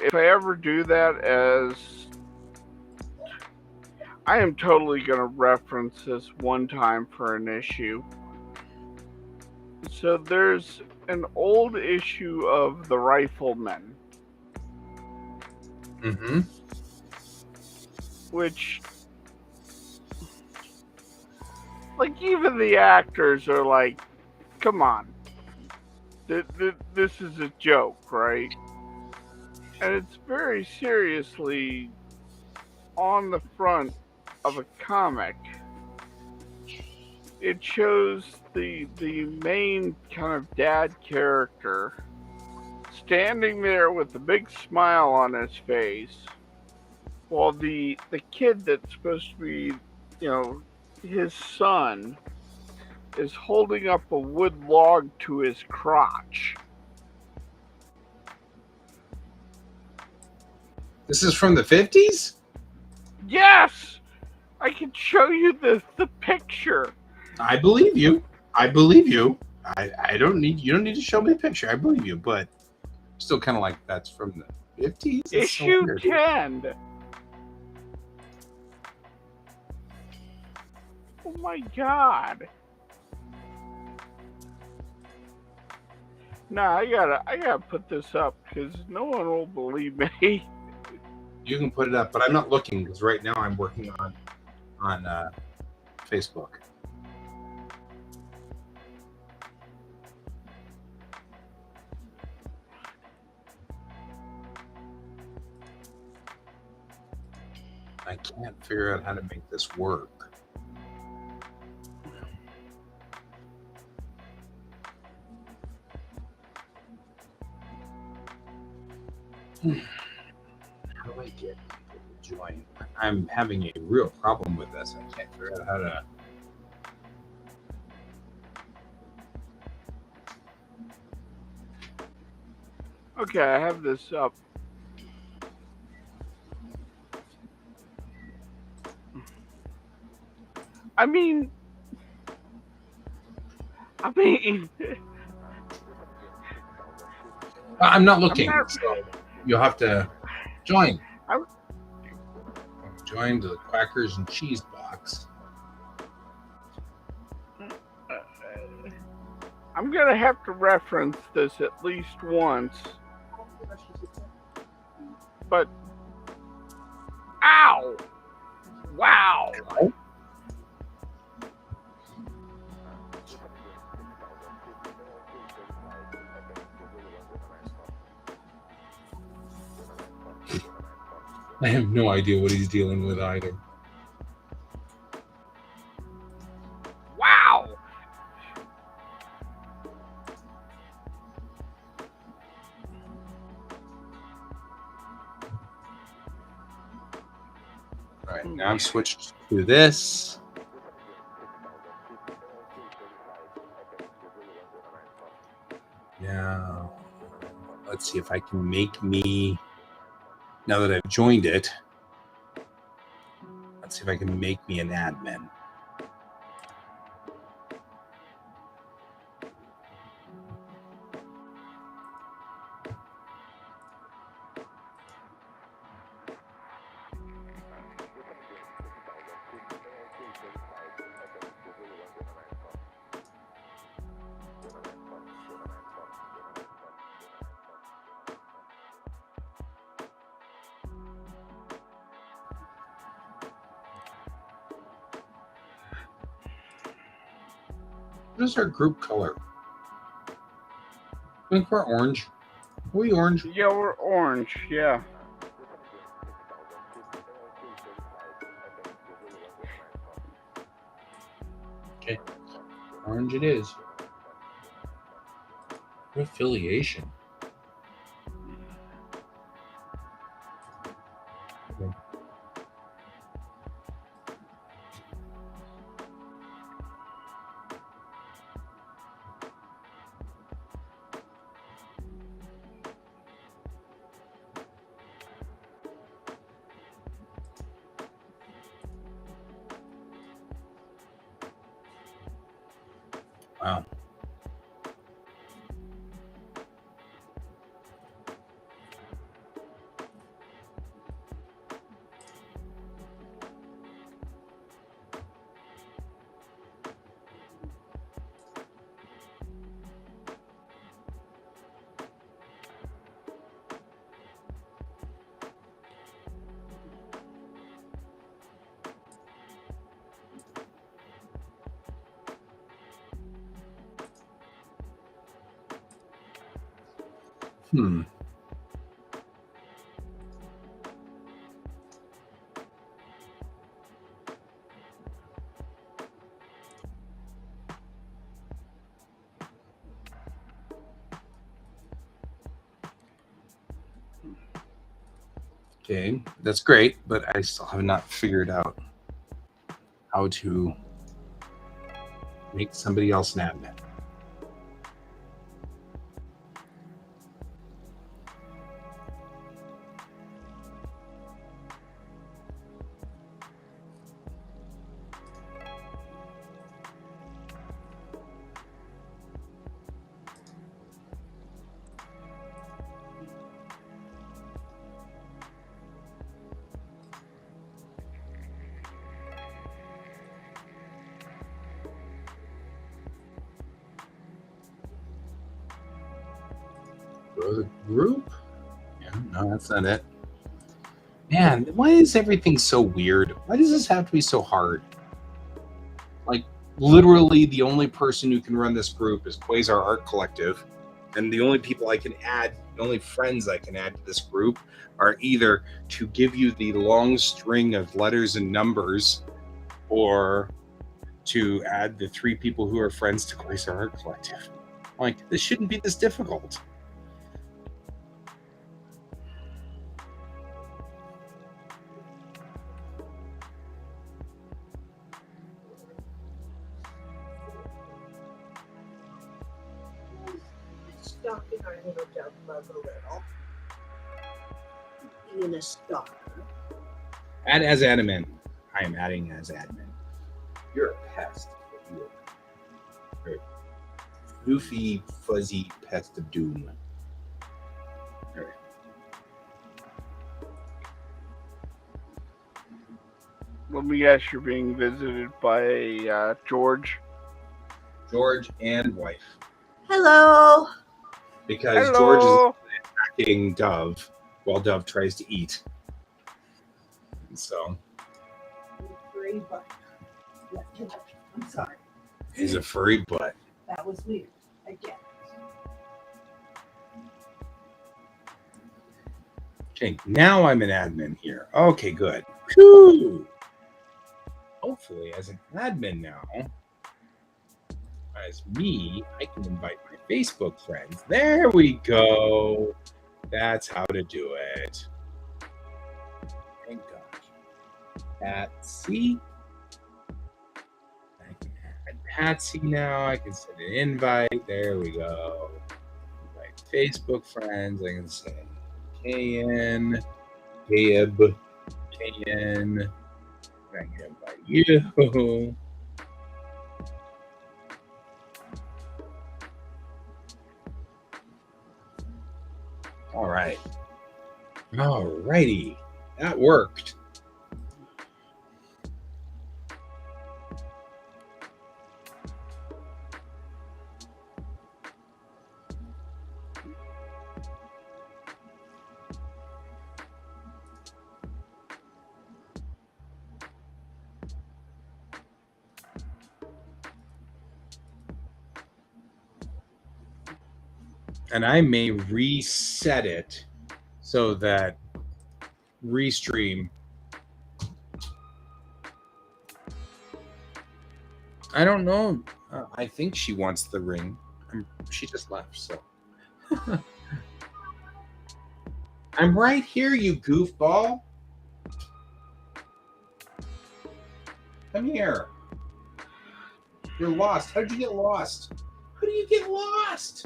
If I ever do that, as I am totally going to reference this one time for an issue. So there's an old issue of The Rifleman. Mm-hmm. Which, like, even the actors are like, come on. This is a joke, right? And it's very seriously on the front of a comic. It shows the main kind of dad character standing there with a big smile on his face, while the kid that's supposed to be, his son, is holding up a wood log to his crotch. This is from the 50s? Yes! I can show you the picture. I believe you. I believe you. You don't need to show me a picture. I believe you, but still kind of like that's from the 50s. That's Issue so 10. Oh my god. Nah, I gotta put this up because no one will believe me. You can put it up, but I'm not looking because right now I'm working on Facebook. I can't figure out how to make this work. How do I get people to join? I'm having a real problem with this. I can't figure out how to. Okay, I have this up. I mean, I'm not looking, I'm not- so you'll have to join. I'm- Join the Quackers and Cheese box. I'm gonna have to reference this at least once. But, ow! Wow! I have no idea what he's dealing with either. Wow! All right, now I'm switched to this. Now, let's see if I can make me, now that I've joined it, let's see if I can make me an admin. What is our group color? I think we're orange. Are we orange? Yeah, we're orange, yeah. Okay, orange it is. What affiliation? Okay. Wow. Hmm. Okay, that's great, but I still have not figured out how to make somebody else an admin. Grow the group? Yeah, no, that's not it. Man, why is everything so weird? Why does this have to be so hard? literally the only person who can run this group is Quasar Art Collective, and the only people I can add, the only friends I can add to this group are either to give you the long string of letters and numbers, or to add the 3 people who are friends to Quasar Art Collective. Like, this shouldn't be this difficult. Stuck in our little dumb bug a little. Being a stalker. Add as admin. I am adding as admin. You're a pest. You're a goofy, fuzzy pest of doom. All right. Let me guess, you're being visited by George. George and wife. Hello. Because Hello. George is attacking Dove while Dove tries to eat. And so Furry butt. I'm sorry. he's a furry butt. That was weird. Again. Okay, now I'm an admin here. Okay, good. Whew. Hopefully, as an admin now, as me, I can invite my Facebook friends. There we go. That's how to do it. Thank God. Patsy. I can add Patsy now. I can send an invite. There we go. Invite Facebook friends. I can say KN, Gabe, KN. I can invite you. All right. All righty. That worked. And I may reset it so that Restream. I don't know. I think she wants the ring. She just left, so. I'm right here, you goofball. Come here. You're lost. How did you get lost? How do you get lost?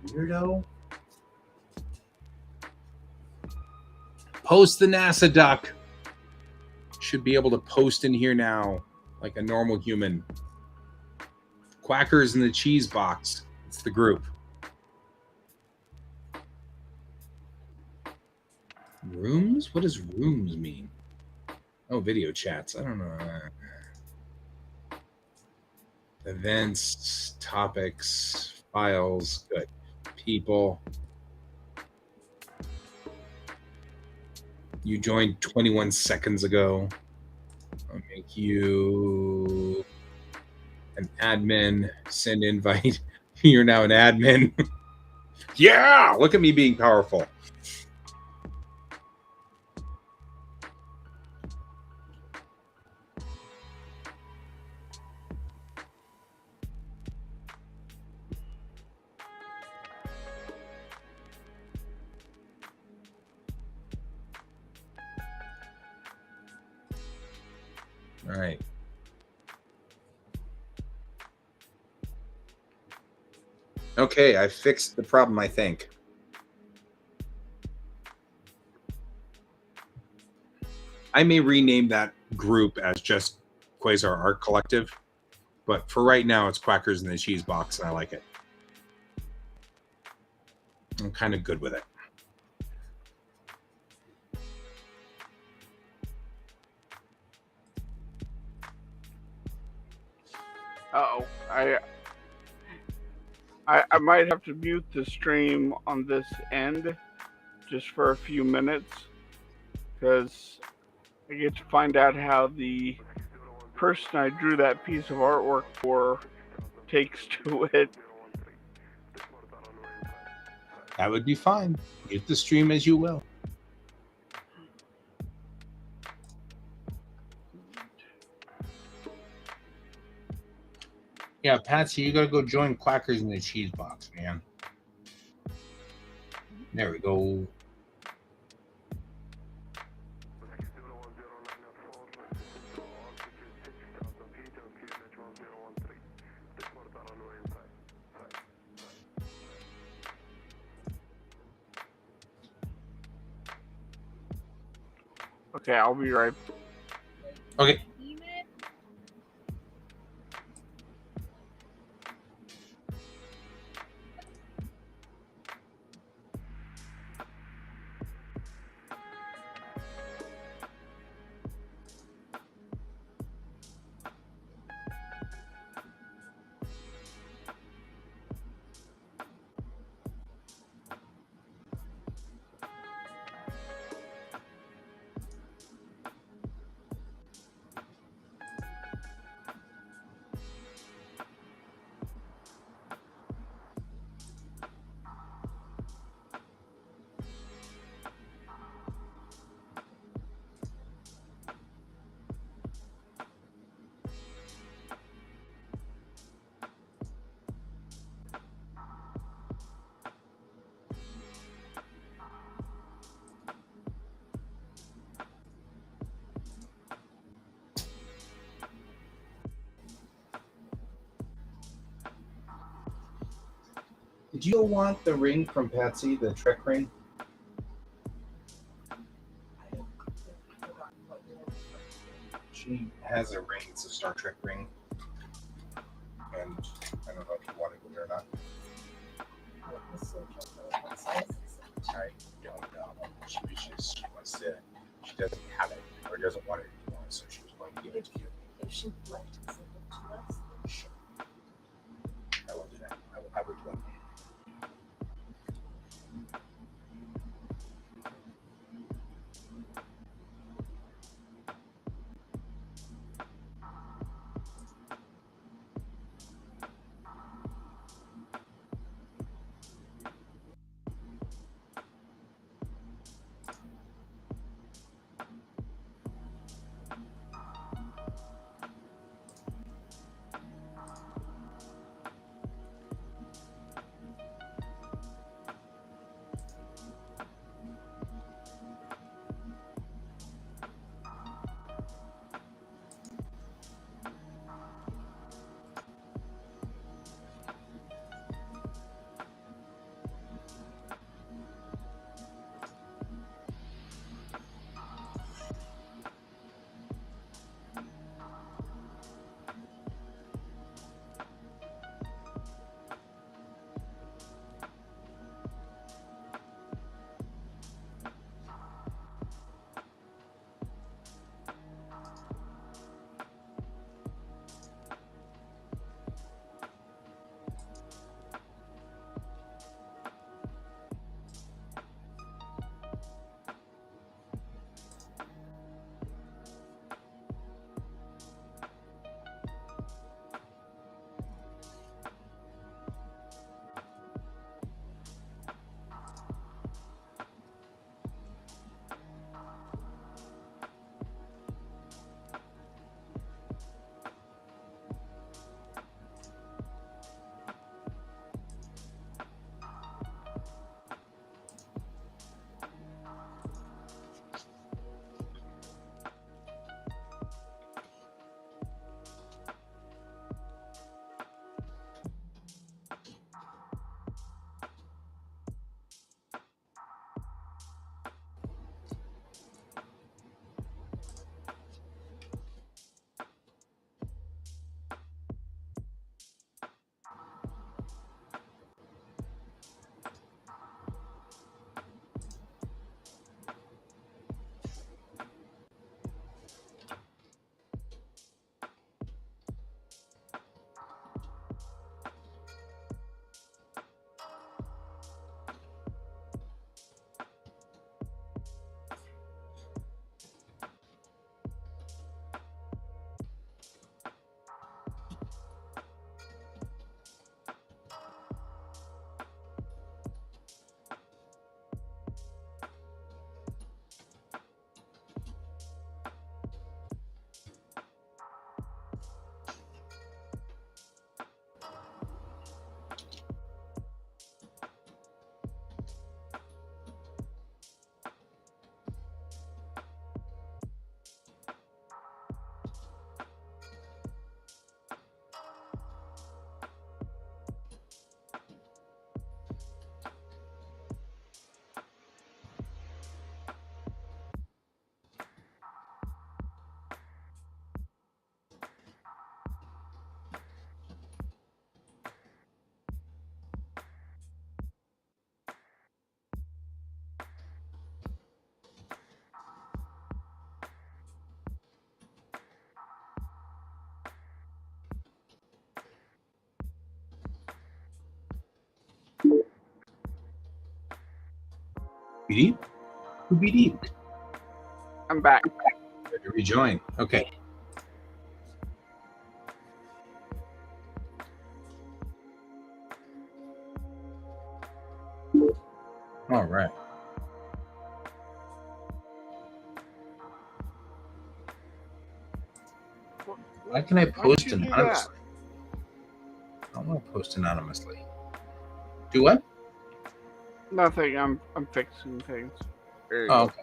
Weirdo. Post the NASA duck. Should be able to post in here now like a normal human. Quackers in the cheese box. It's the group. Rooms? What does rooms mean? Oh, video chats. I don't know. Events, topics, files. Good. People. You joined 21 seconds ago. I'll make you an admin. Send invite. You're now an admin. Yeah! Look at me being powerful. All right. Okay, I fixed the problem, I think. I may rename that group as just Quasar Art Collective, but for right now, it's Quackers in the Cheese Box, and I like it. I'm kind of good with it. Uh-oh. I might have to mute the stream on this end just for a few minutes because I get to find out how the person I drew that piece of artwork for takes to it. That would be fine. Mute the stream as you will. Yeah, Patsy, you gotta go join Quackers in the cheese box, man. There we go. Okay, I'll be right. Okay. Did you want the ring from Patsy, the Trek ring? She has a ring. It's a Star Trek ring. And I don't know if you wanted it or not. I don't know. She wants to, she doesn't have it or doesn't want it anymore, so she was going to give it to you. If she would like to send it to us, Sure. I will do that. I would do it. Beep. Who beep? I'm back. To rejoin. Okay. All right. Why can I post you do anonymously? I don't want to post anonymously. Do what? Nothing. I'm fixing things. There you Oh, go. okay.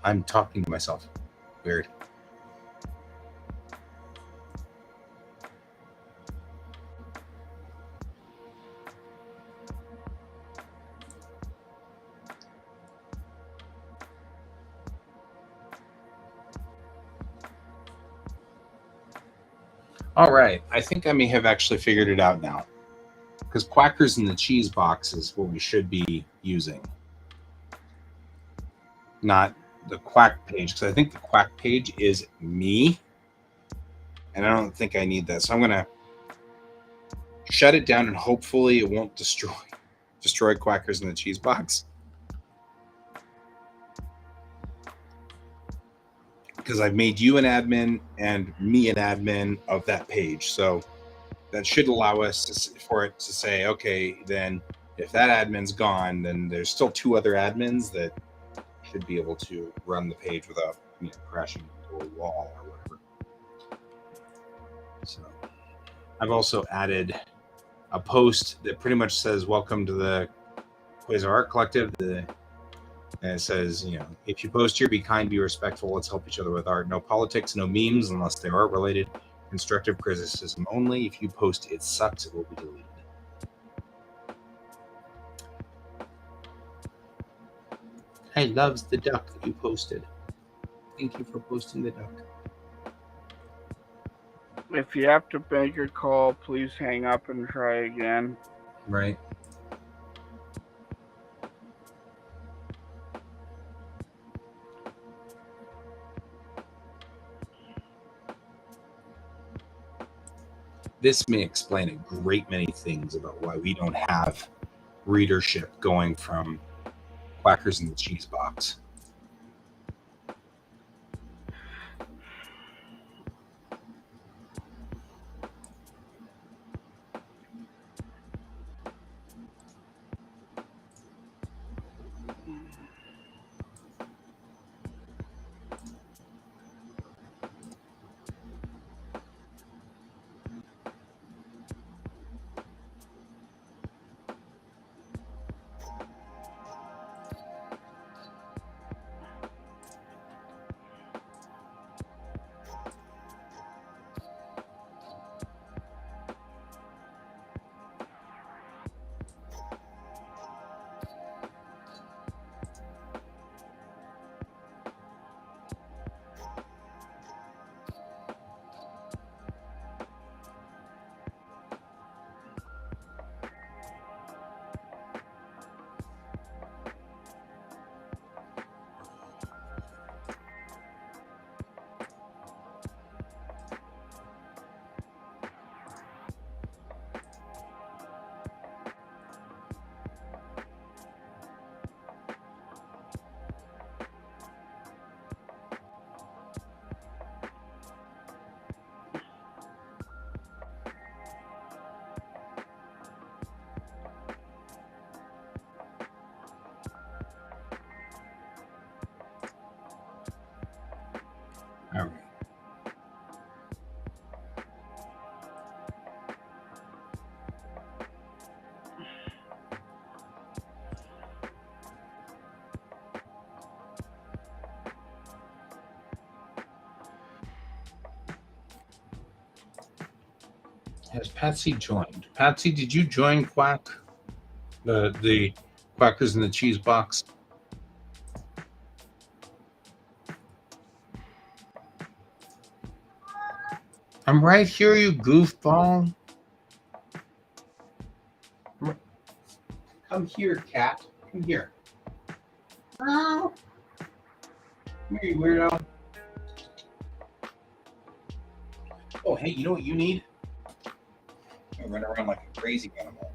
I'm talking to myself. Weird. All right. I think I may have actually figured it out now. Because Quackers in the cheese box is what we should be using. Not the QuaCk page. Because I think the QuaCk page is me. And I don't think I need that. So I'm going to shut it down and hopefully it won't destroy Quackers in the cheese box. Because I've made you an admin and me an admin of that page. So that should allow us for it to say, okay, then if that admin's gone, then there's still two other admins that should be able to run the page without crashing into a wall or whatever. So I've also added a post that pretty much says, welcome to the Quasar Art Collective. And it says, if you post here, be kind, be respectful. Let's help each other with art. No politics, no memes, unless they're art related. Constructive criticism only. If you post it sucks, it will be deleted. I loves the duck that you posted. Thank you for posting the duck. If you have to make a call, please hang up and try again. Right. This may explain a great many things about why we don't have readership going from Quackers in the Cheese Box. All right. Has Patsy joined? Patsy, did you join QuaCk? The Quackers in the Cheese Box? I'm right here, you goofball. Come here, cat. Come here. Come here, you weirdo. Oh, hey, you know what you need? I run around like a crazy animal.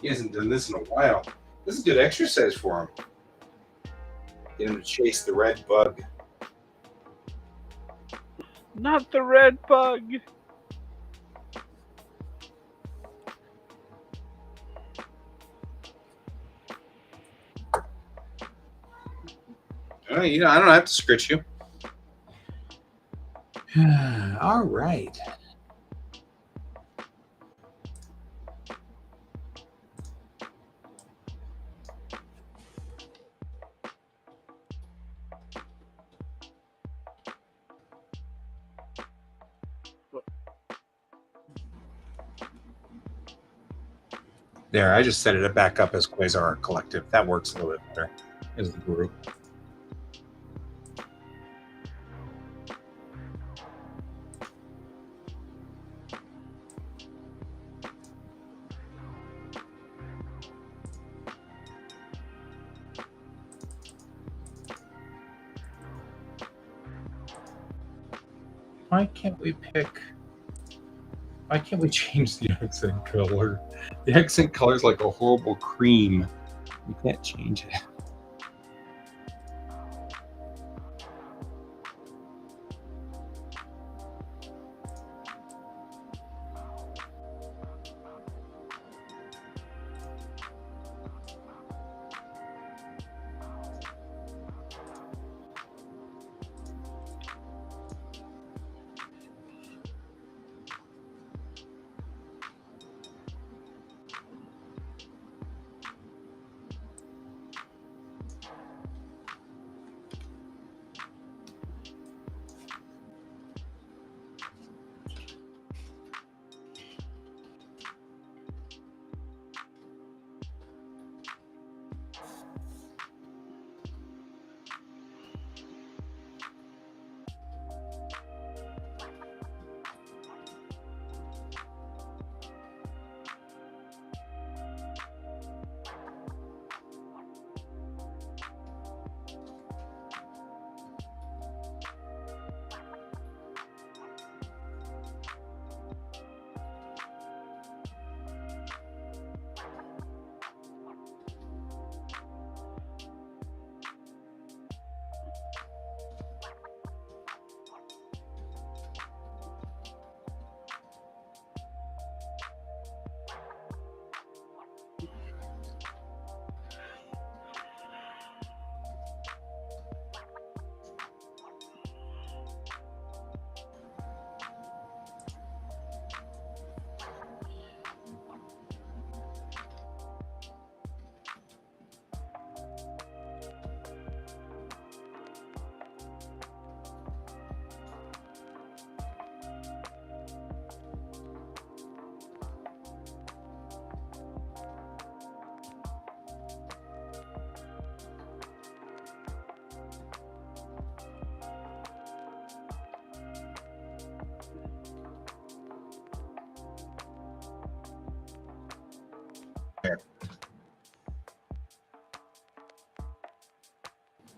He hasn't done this in a while. This is good exercise for him. Get him to chase the red bug. Not the red bug. I don't have to scritch you. All right. There, I just set it back up as Quasar Art Collective. That works a little bit better as the group. Why can't we change the accent color? The accent color is like a horrible cream. We can't change it.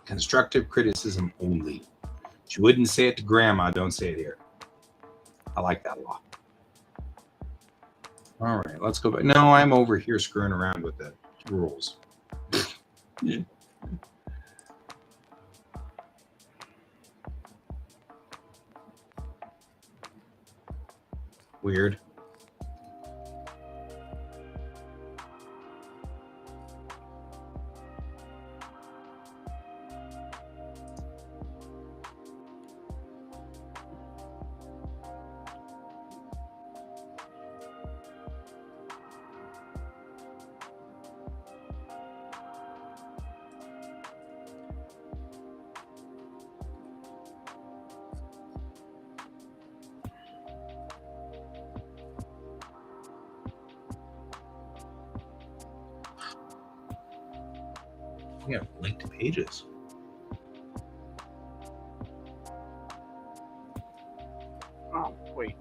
Constructive criticism only. She wouldn't say it to grandma, don't say it here. I like that law. All right, let's go back. No, I'm over here screwing around with the rules. Yeah. Weird. We have linked pages. Oh, wait.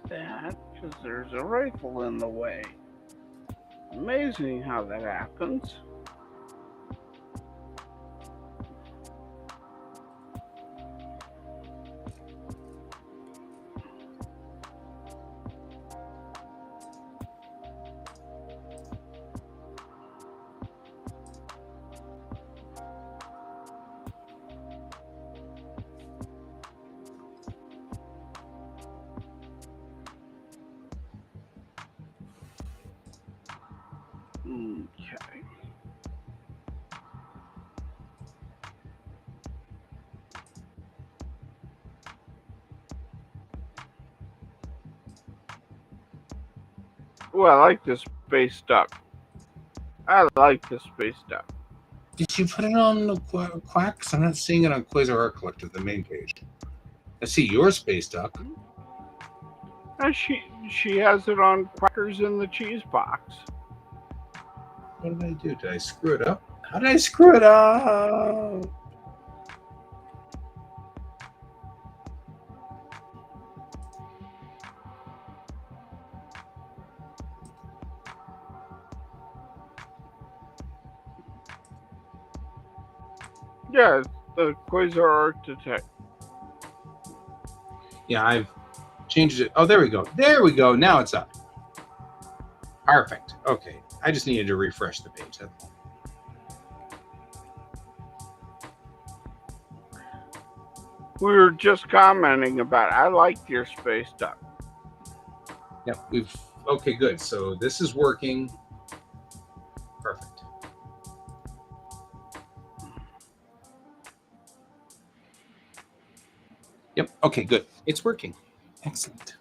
That, because there's a rifle in the way. Amazing how that happens. Okay. Well, I like the space duck. I like the space duck. Did you put it on the QuaCk? 'Cause I'm not seeing it on Quasar Art Collective, the main page. I see your space duck. And she has it on Quackers in the Cheese Box. What did I do? Did I screw it up? How did I screw it up? Yeah, it's the Quasar Art Detect. Yeah, I've changed it. Oh, there we go. There we go. Now it's up. Perfect. Okay. I just needed to refresh the page. That's all. We were just commenting about it. I like your space duck. Yep. Okay, good. So this is working. Perfect. Yep. Okay, good. It's working. Excellent.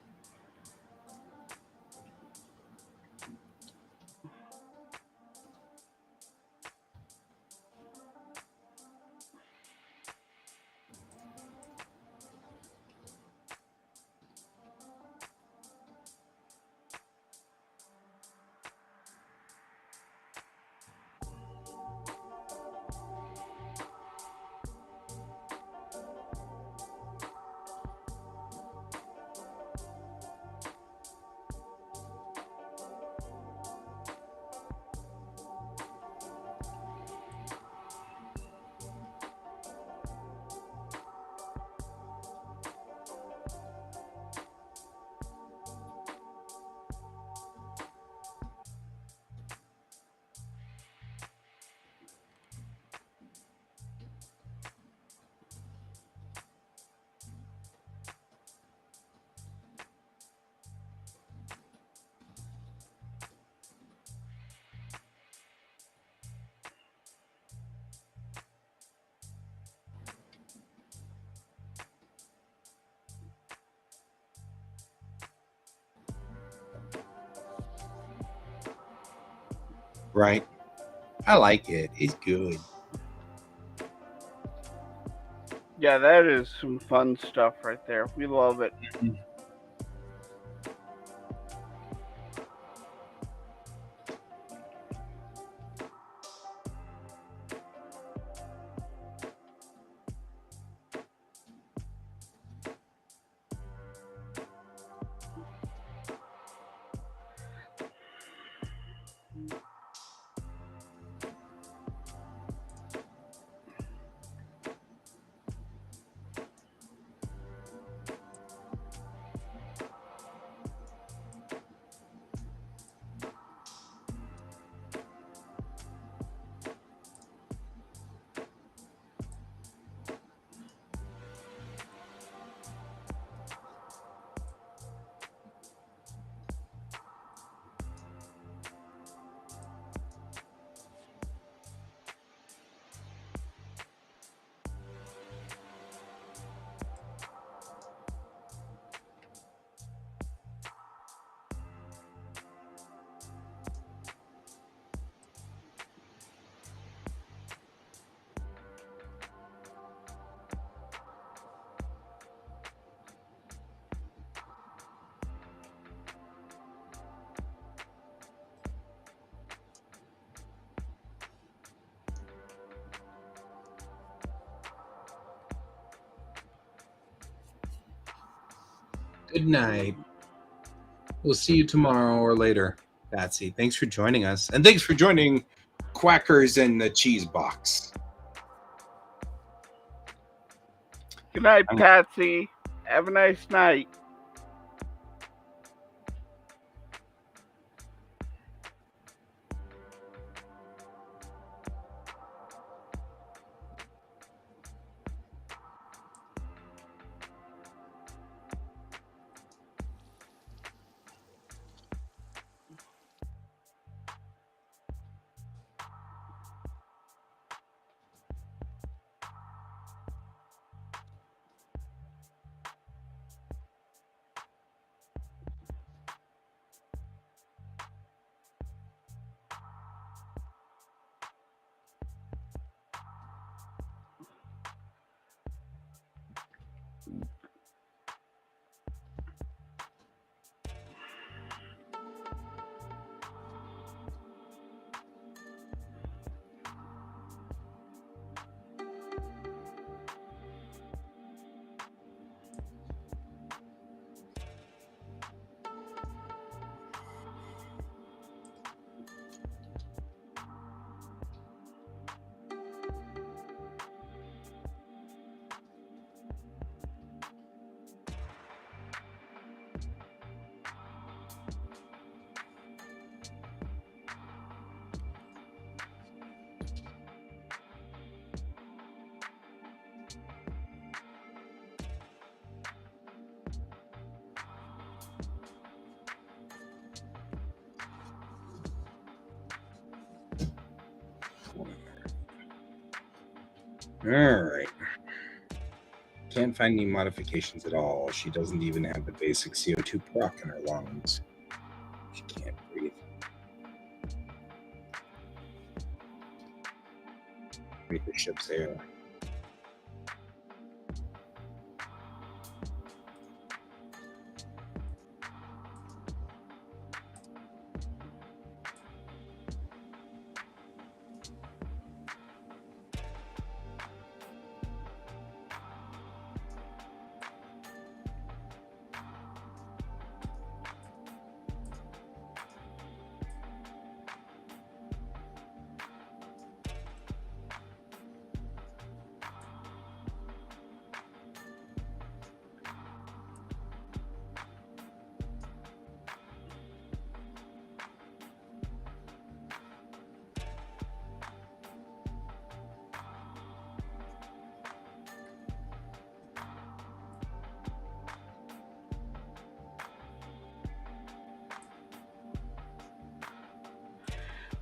Right. I like it. It's good. Yeah, that is some fun stuff right there. We love it. Good night. We'll see you tomorrow or later, Patsy. Thanks for joining us. And thanks for joining Quackers in the Cheese Box. Good night, Patsy. Have a nice night. All right. Can't find any modifications at all. She doesn't even have the basic CO2 proc in her lungs. She can't breathe. Read the ship's air.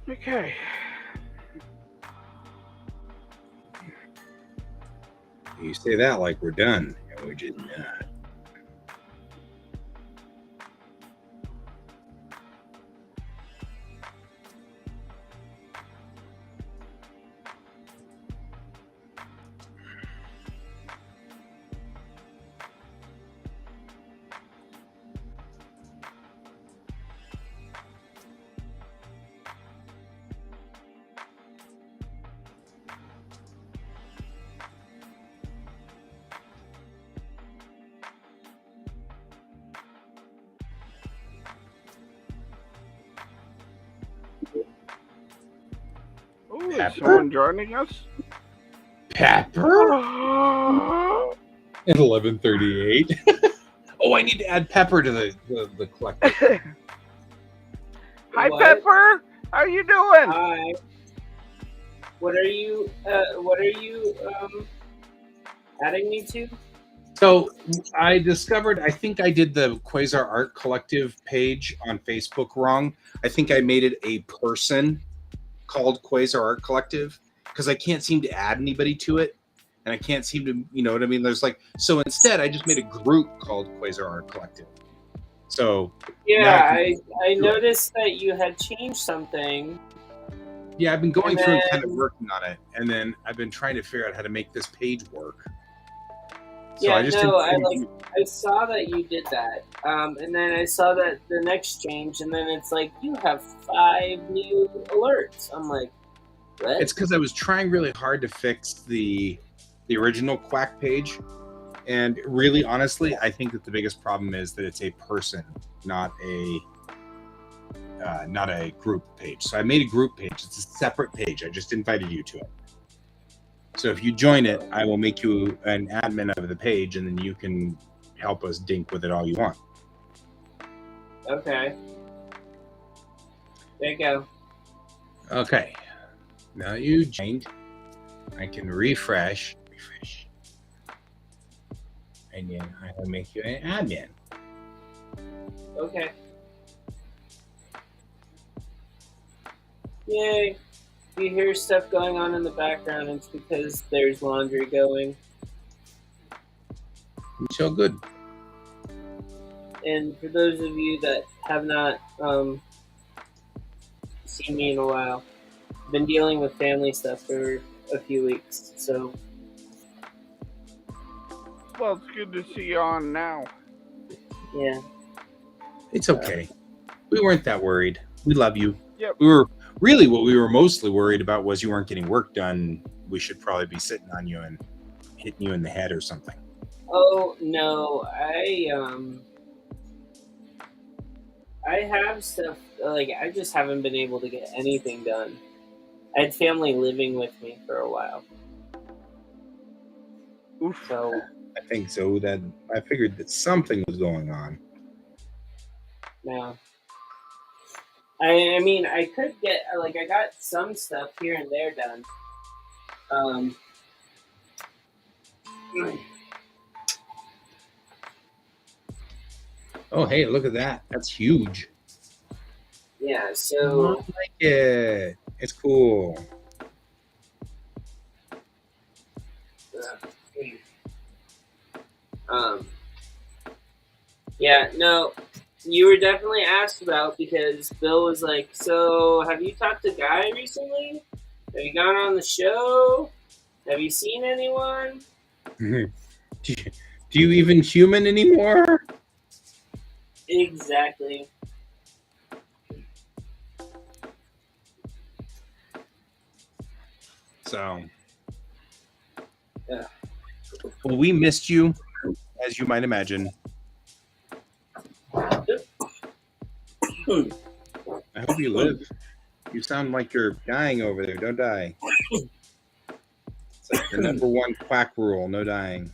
Okay. You say that like we're done, and we're just not. Oh, is Pepper? someone joining us? Pepper Oh, at 11:38. Oh, I need to add Pepper to the collective. Hi, What? Pepper. How you doing? Hi. What are you adding me to? So I discovered, I think I did the Quasar Art Collective page on Facebook wrong. I think I made it a person called Quasar Art Collective because I can't seem to add anybody to it. And I can't seem to, you know what I mean? There's like, so instead I just made a group called Quasar Art Collective. So now Yeah, I I do it. noticed that you had changed something. Yeah, I've been going And through and kind of then- working on it. And then I've been trying to figure out how to make this page work. So Yeah, I just no, didn't- I saw that you did that. And then I saw that the next change, and then it's like you have 5 new alerts. I'm like, what? It's because I was trying really hard to fix the original QuaCk page, and really, honestly, I think that the biggest problem is that it's a person, not a group page. So I made a group page. It's a separate page. I just invited you to it. So if you join it, I will make you an admin of the page, and then you can help us dink with it all you want. Okay. There you go. Okay. Now you joined. I can refresh. And then I will make you an admin. Okay. Yay. If you hear stuff going on in the background, it's because there's laundry going. So good. And for those of you that have not seen me in a while, I've been dealing with family stuff for a few weeks. So, Well, it's good to see you on now. yeah. It's okay. We weren't that worried. We love you. Yep. We were really, what we were mostly worried about was you weren't getting work done. We should probably be sitting on you and hitting you in the head or something. Oh, no. I have stuff, like, I just haven't been able to get anything done. I had family living with me for a while. Oof. So, I think so. That I figured that something was going on. no. I mean, I could get, like, I got some stuff here and there done. Oh, hey, look at that. That's huge. Yeah, I so, like it. It's cool. Um, yeah, no, you were definitely asked about because Bill was like, "So, have you talked to Guy recently? Have you gone on the show? Have you seen anyone?" do you even human anymore? Exactly. So, Yeah. well, we missed you, as you might imagine. I hope you live. You sound like you're dying over there. Don't die. It's like the number one quack rule: no dying.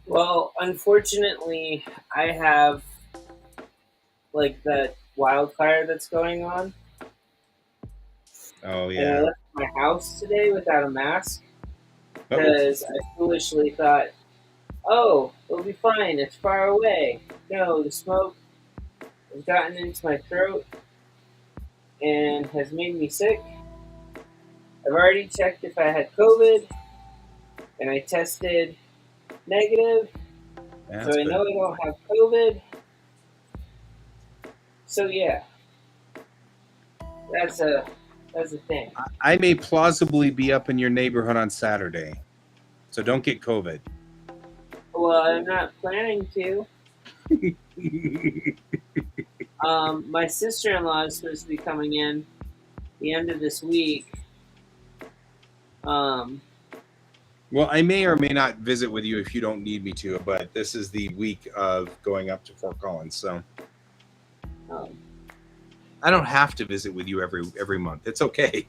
Well, unfortunately, I have like that wildfire that's going on, Oh and I yeah. left my house today without a mask Oh, because I foolishly thought, "Oh, it'll be fine. It's far away." No, the smoke has gotten into my throat and has made me sick. I've already checked if I had COVID, and I tested negative, so that's I good. know I don't have COVID. So yeah, that's a thing. I may plausibly be up in your neighborhood on Saturday, so don't get COVID. Well, I'm not planning to. My sister-in-law is supposed to be coming in the end of this week. Um, Well, I may or may not visit with you if you don't need me to, but this is the week of going up to Fort Collins, so um, I don't have to visit with you every month. It's okay.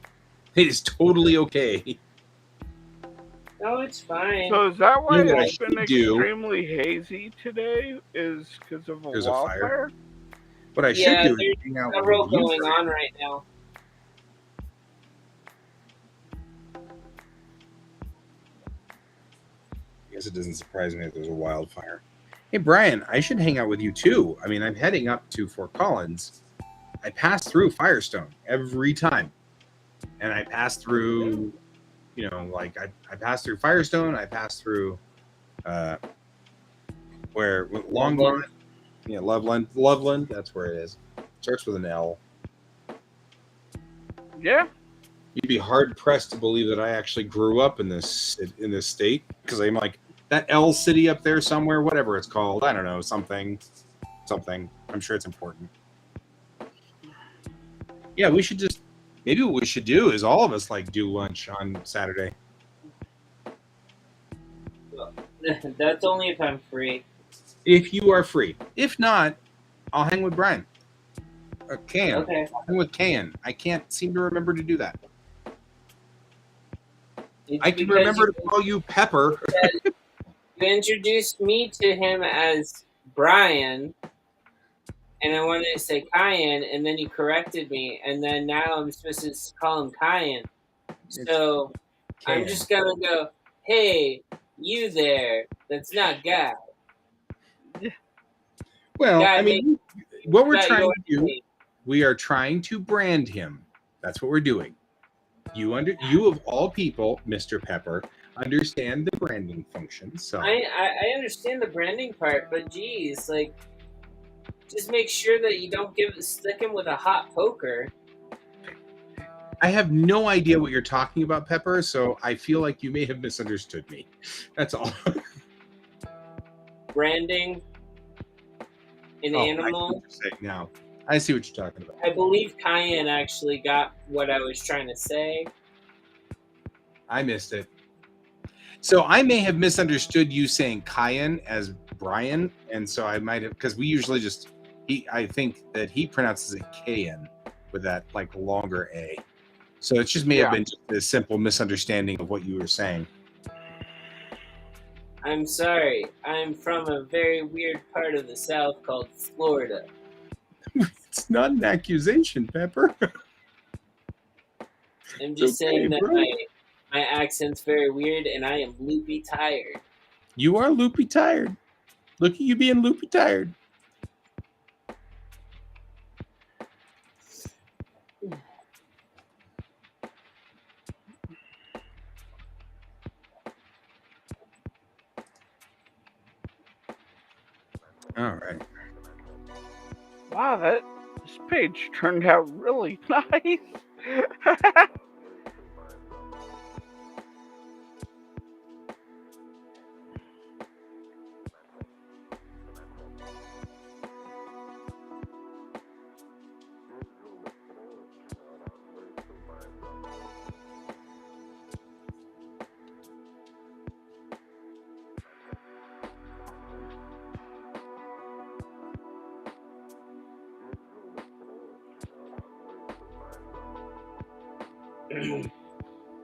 It is totally okay. no, it's fine. So is that why You know what I it's been should do? extremely hazy today? Is because of a There's a fire. wildfire? What I should Yeah, do is there's hang out several with you. going on right now. I guess it doesn't surprise me that there's a wildfire. Hey, Brian, I should hang out with you too. I mean, I'm heading up to Fort Collins. I pass through Firestone every time. And I pass through, like I pass through Firestone. I pass through where Longmont. Yeah, Loveland. That's where it is. Starts with an L. Yeah. You'd be hard pressed to believe that I actually grew up in this state because I'm like that L city up there somewhere, whatever it's called. I don't know, something. I'm sure it's important. Yeah, we should just maybe what we should do is all of us like do lunch on Saturday. That's only if I'm free. If you are free. If not, I'll hang with Brian. Or Can. Okay. I'll hang with Can. I can't seem to remember to do that. It's I can because remember to call you Pepper. you introduced me to him as Brian, and I wanted to say Kyan, and then you corrected me, and then now I'm supposed to call him Kyan. So I'm Can. just gonna go, "Hey, you there? That's not Guy. Well, Guy, I mean, what we're got trying your to do, name." we are trying to brand him. That's what we're doing. You of all people, Mr. Pepper, understand the branding function. So I understand the branding part, but geez, like, just make sure that you don't stick him with a hot poker. I have no idea what you're talking about, Pepper, so I feel like you may have misunderstood me. That's all. Branding an I see animal. what you're saying now. I see what you're talking about. I believe Kyan actually got what I was trying to say. I missed it. So I may have misunderstood you saying Kyan as Brian, and so I might have, because we usually just I think that he pronounces it Kayan with that like longer A. So it just may have been just a simple misunderstanding of what you were saying. I'm sorry. I'm from a very weird part of the South called Florida. It's not an accusation, Pepper. I'm just Okay, saying that bro. my accent's very weird, and I am loopy tired. You are loopy tired. Look at you being loopy tired. All right. Wow, this page turned out really nice.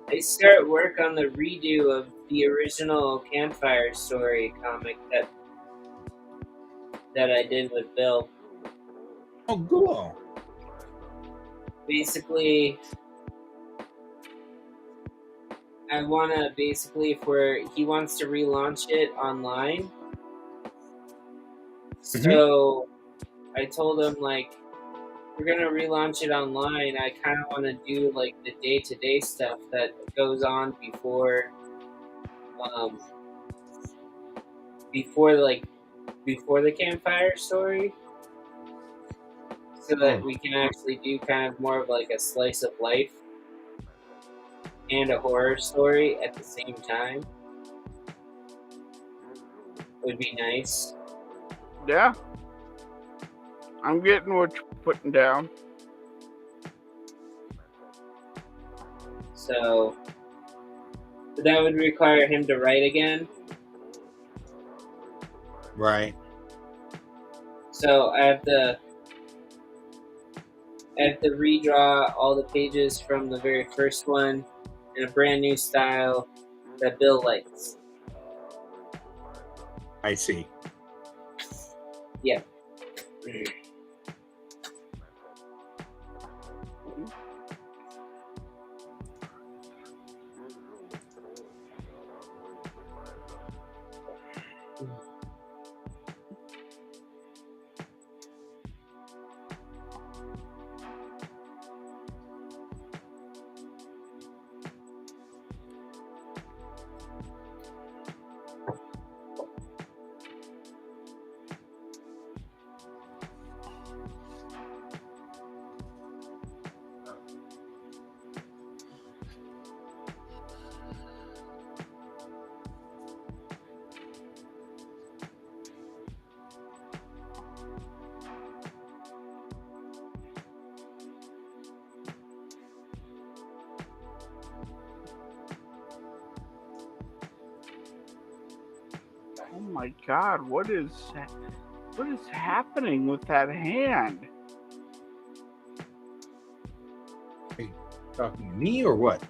I start work on the redo of the original Campfire Story comic that I did with Bill. Oh, cool. Basically, I want to he wants to relaunch it online. So I told him, like, we're gonna relaunch it online. I kind of want to do like the day-to-day stuff that goes on um, before the Campfire Story, so that we can actually do kind of more of like a slice of life and a horror story at the same time. Would be nice. Yeah. I'm getting what you're putting down. So that would require him to write again. Right. So I have to redraw all the pages from the very first one in a brand new style that Bill likes. I see. Yeah. Oh my God, what is happening with that hand? Are you talking to me or what?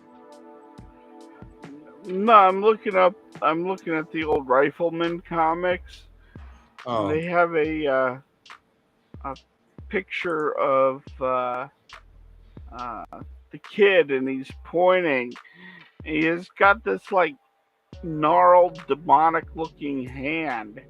No, I'm looking at the old Rifleman comics. Oh, They have a picture of the kid, and he's pointing. He's got this like gnarled, demonic-looking hand.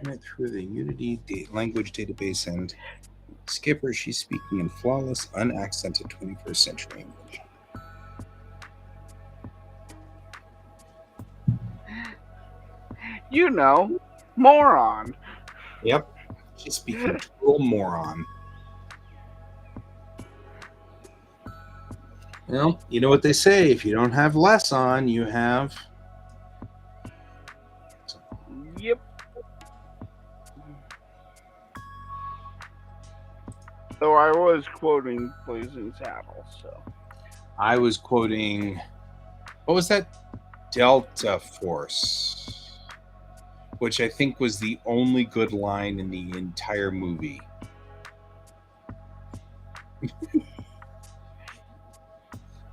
it through the Unity language database and Skipper, she's speaking in flawless, unaccented 21st century English. You know, moron. Yep. She's speaking total moron. Well, you know what they say, if you don't have less on, you have... Yep. Though I was quoting Blazing Saddles, so. I was quoting... What was that? Delta Force. Which I think was the only good line in the entire movie.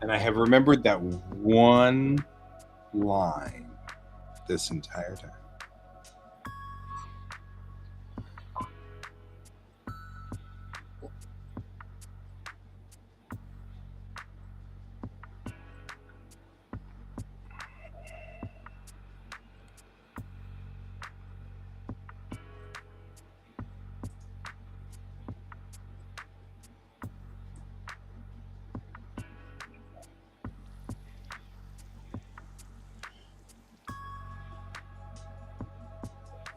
And I have remembered that one line this entire time.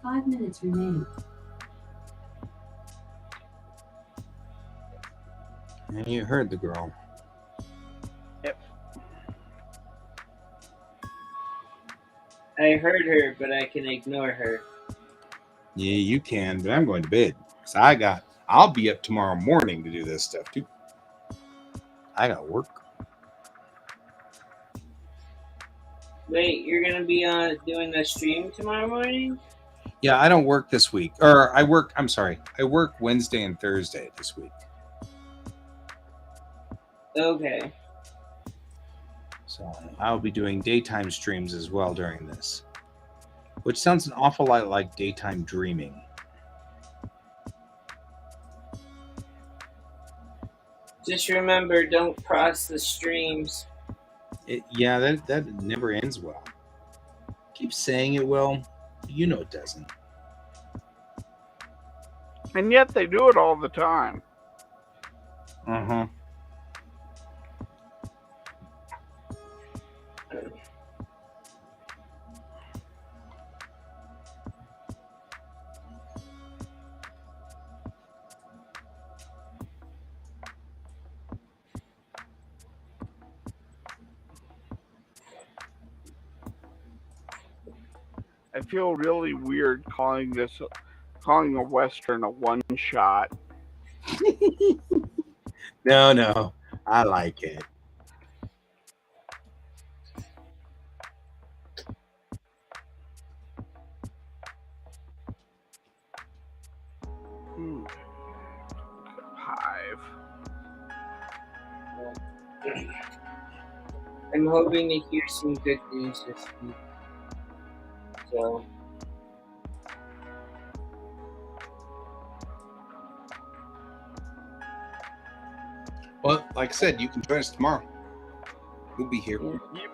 Five minutes remaining. And you heard the girl. Yep. I heard her, but I can ignore her. Yeah, you can, but I'm going to bed. Because I'll be up tomorrow morning to do this stuff too. I got work. Wait, you're gonna be doing a stream tomorrow morning? Yeah, I don't work this week. Or I work Wednesday and Thursday this week. Okay. So I'll be doing daytime streams as well during this. Which sounds an awful lot like daytime dreaming. Just remember, don't cross the streams. That never ends well. Keep saying it will. You know it doesn't. And yet they do it all the time. Uh-huh. I feel really weird calling a Western a one-shot. No. I like it. Hive. I'm hoping to hear some good news this week. So, Well, like I said, you can join us tomorrow. We'll be here. Yep.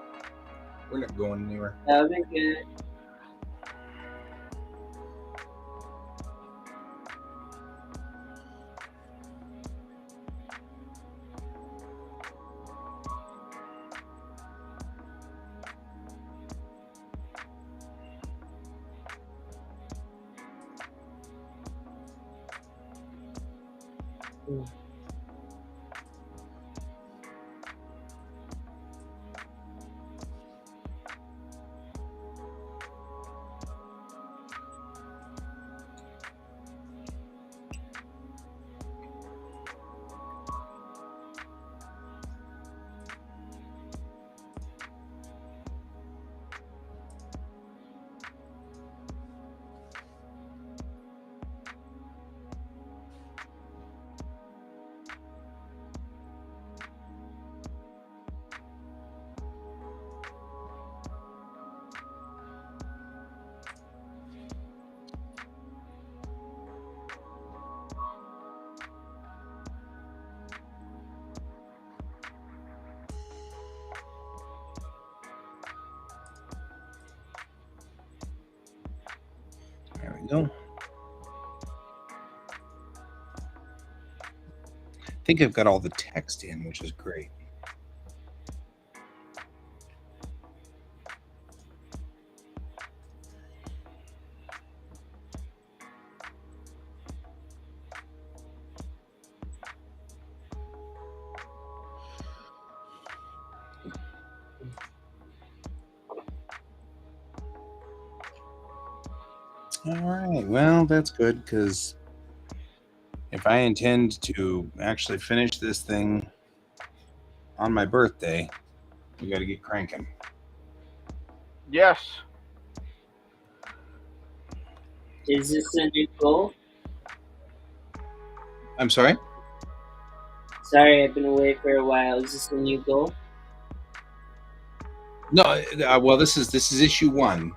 We're not going anywhere. that'll be good. There we go. think I've got all the text in, which is great. All right, well, that's good, because if I intend to actually finish this thing on my birthday, we got to get cranking. Yes. Is this a new goal? I'm sorry? Sorry, I've been away for a while. Is this a new goal? No, well, this is issue 1,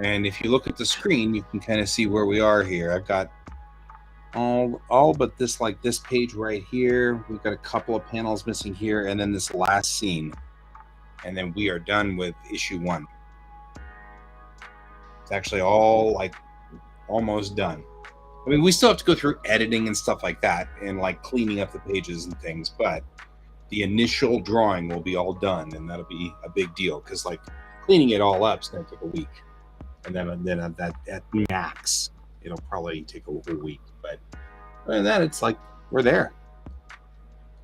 and if you look at the screen, you can kind of see where we are here. I've got all but this, like this page right here. We've got a couple of panels missing here, and then this last scene, and then we are done with issue 1. It's actually all like almost done. I mean, we still have to go through editing and stuff like that, and like cleaning up the pages and things, but the initial drawing will be all done, and that'll be a big deal, because like cleaning it all up is going to take a week, and then at max it'll probably take a whole week. But other than that, it's like we're there,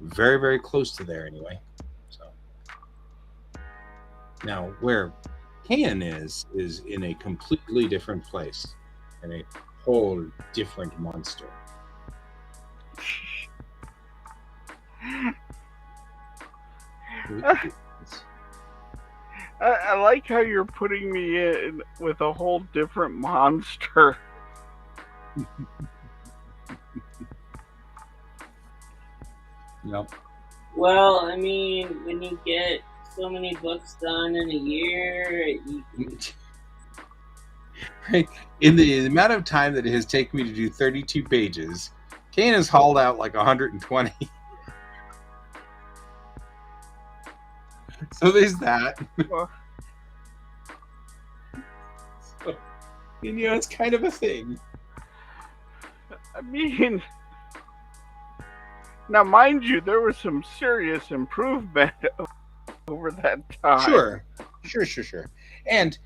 very, very close to there anyway. So now where Ken is in a completely different place, in a whole different monster. I like how you're putting me in with a whole different monster. Yep. Well, I mean, when you get so many books done in a year, Right. In the amount of time that it has taken me to do 32 pages, Kane has hauled out like 120. So there's that. Well, So, and, you know, it's kind of a thing. I mean, now mind you, there was some serious improvement over that time. Sure. And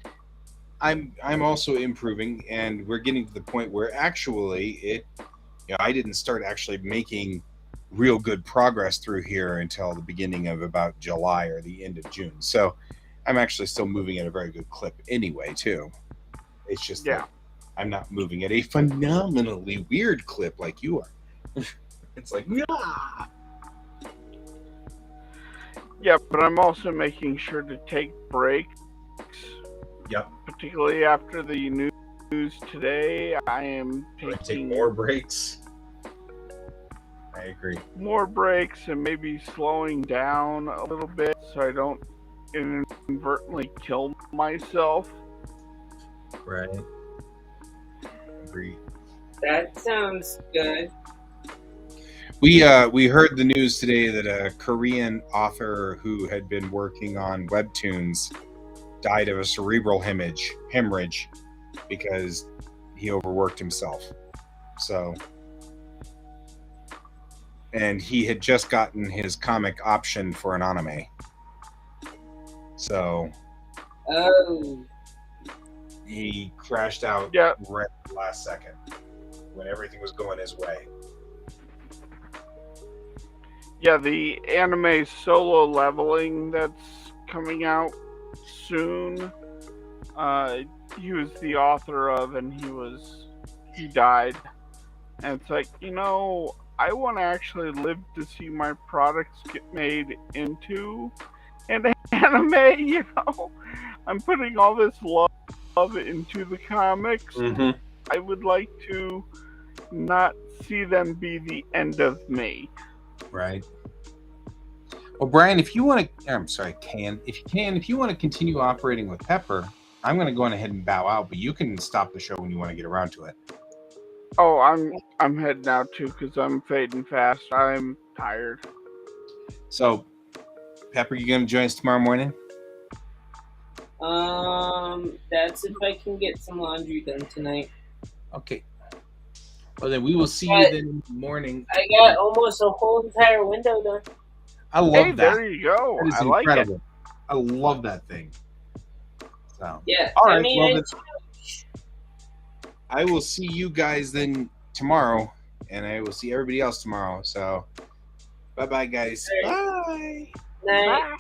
I'm also improving, and we're getting to the point where actually I didn't start actually making real good progress through here until the beginning of about July or the end of June. So I'm actually still moving at a very good clip anyway, too. It's just that I'm not moving at a phenomenally weird clip like you are. It's like, yeah. Yeah, but I'm also making sure to take breaks. Yep. Particularly after the news today, I am taking Take more breaks. I agree. More breaks and maybe slowing down a little bit so I don't inadvertently kill myself. Right. Agree. that sounds good. We heard the news today that a Korean author who had been working on webtoons died of a cerebral hemorrhage because he overworked himself. So, and he had just gotten his comic option for an anime. So, he crashed out right at the last second when everything was going his way. Yeah, the anime Solo Leveling that's coming out soon. He was the author of, and he died. And it's like, I want to actually live to see my products get made into an anime, I'm putting all this love into the comics. Mm-hmm. I would like to not see them be the end of me. Right. Well, Brian, if you want to, I'm sorry, if you want to continue operating with Pepper, I'm going to go on ahead and bow out, but you can stop the show when you want to get around to it. Oh, I'm heading out too because I'm fading fast. I'm tired. So, Pepper, you going to join us tomorrow morning? That's if I can get some laundry done tonight. Okay. Well, then we will see you then in the morning. I got almost a whole entire window done. I love Hey, that. there you go. That is I like it. incredible. I love that thing. So, Yeah, all I right. mean, Well, then, it's, I will see you guys then tomorrow, and I will see everybody else tomorrow. So, bye, guys. All Bye. night. Bye.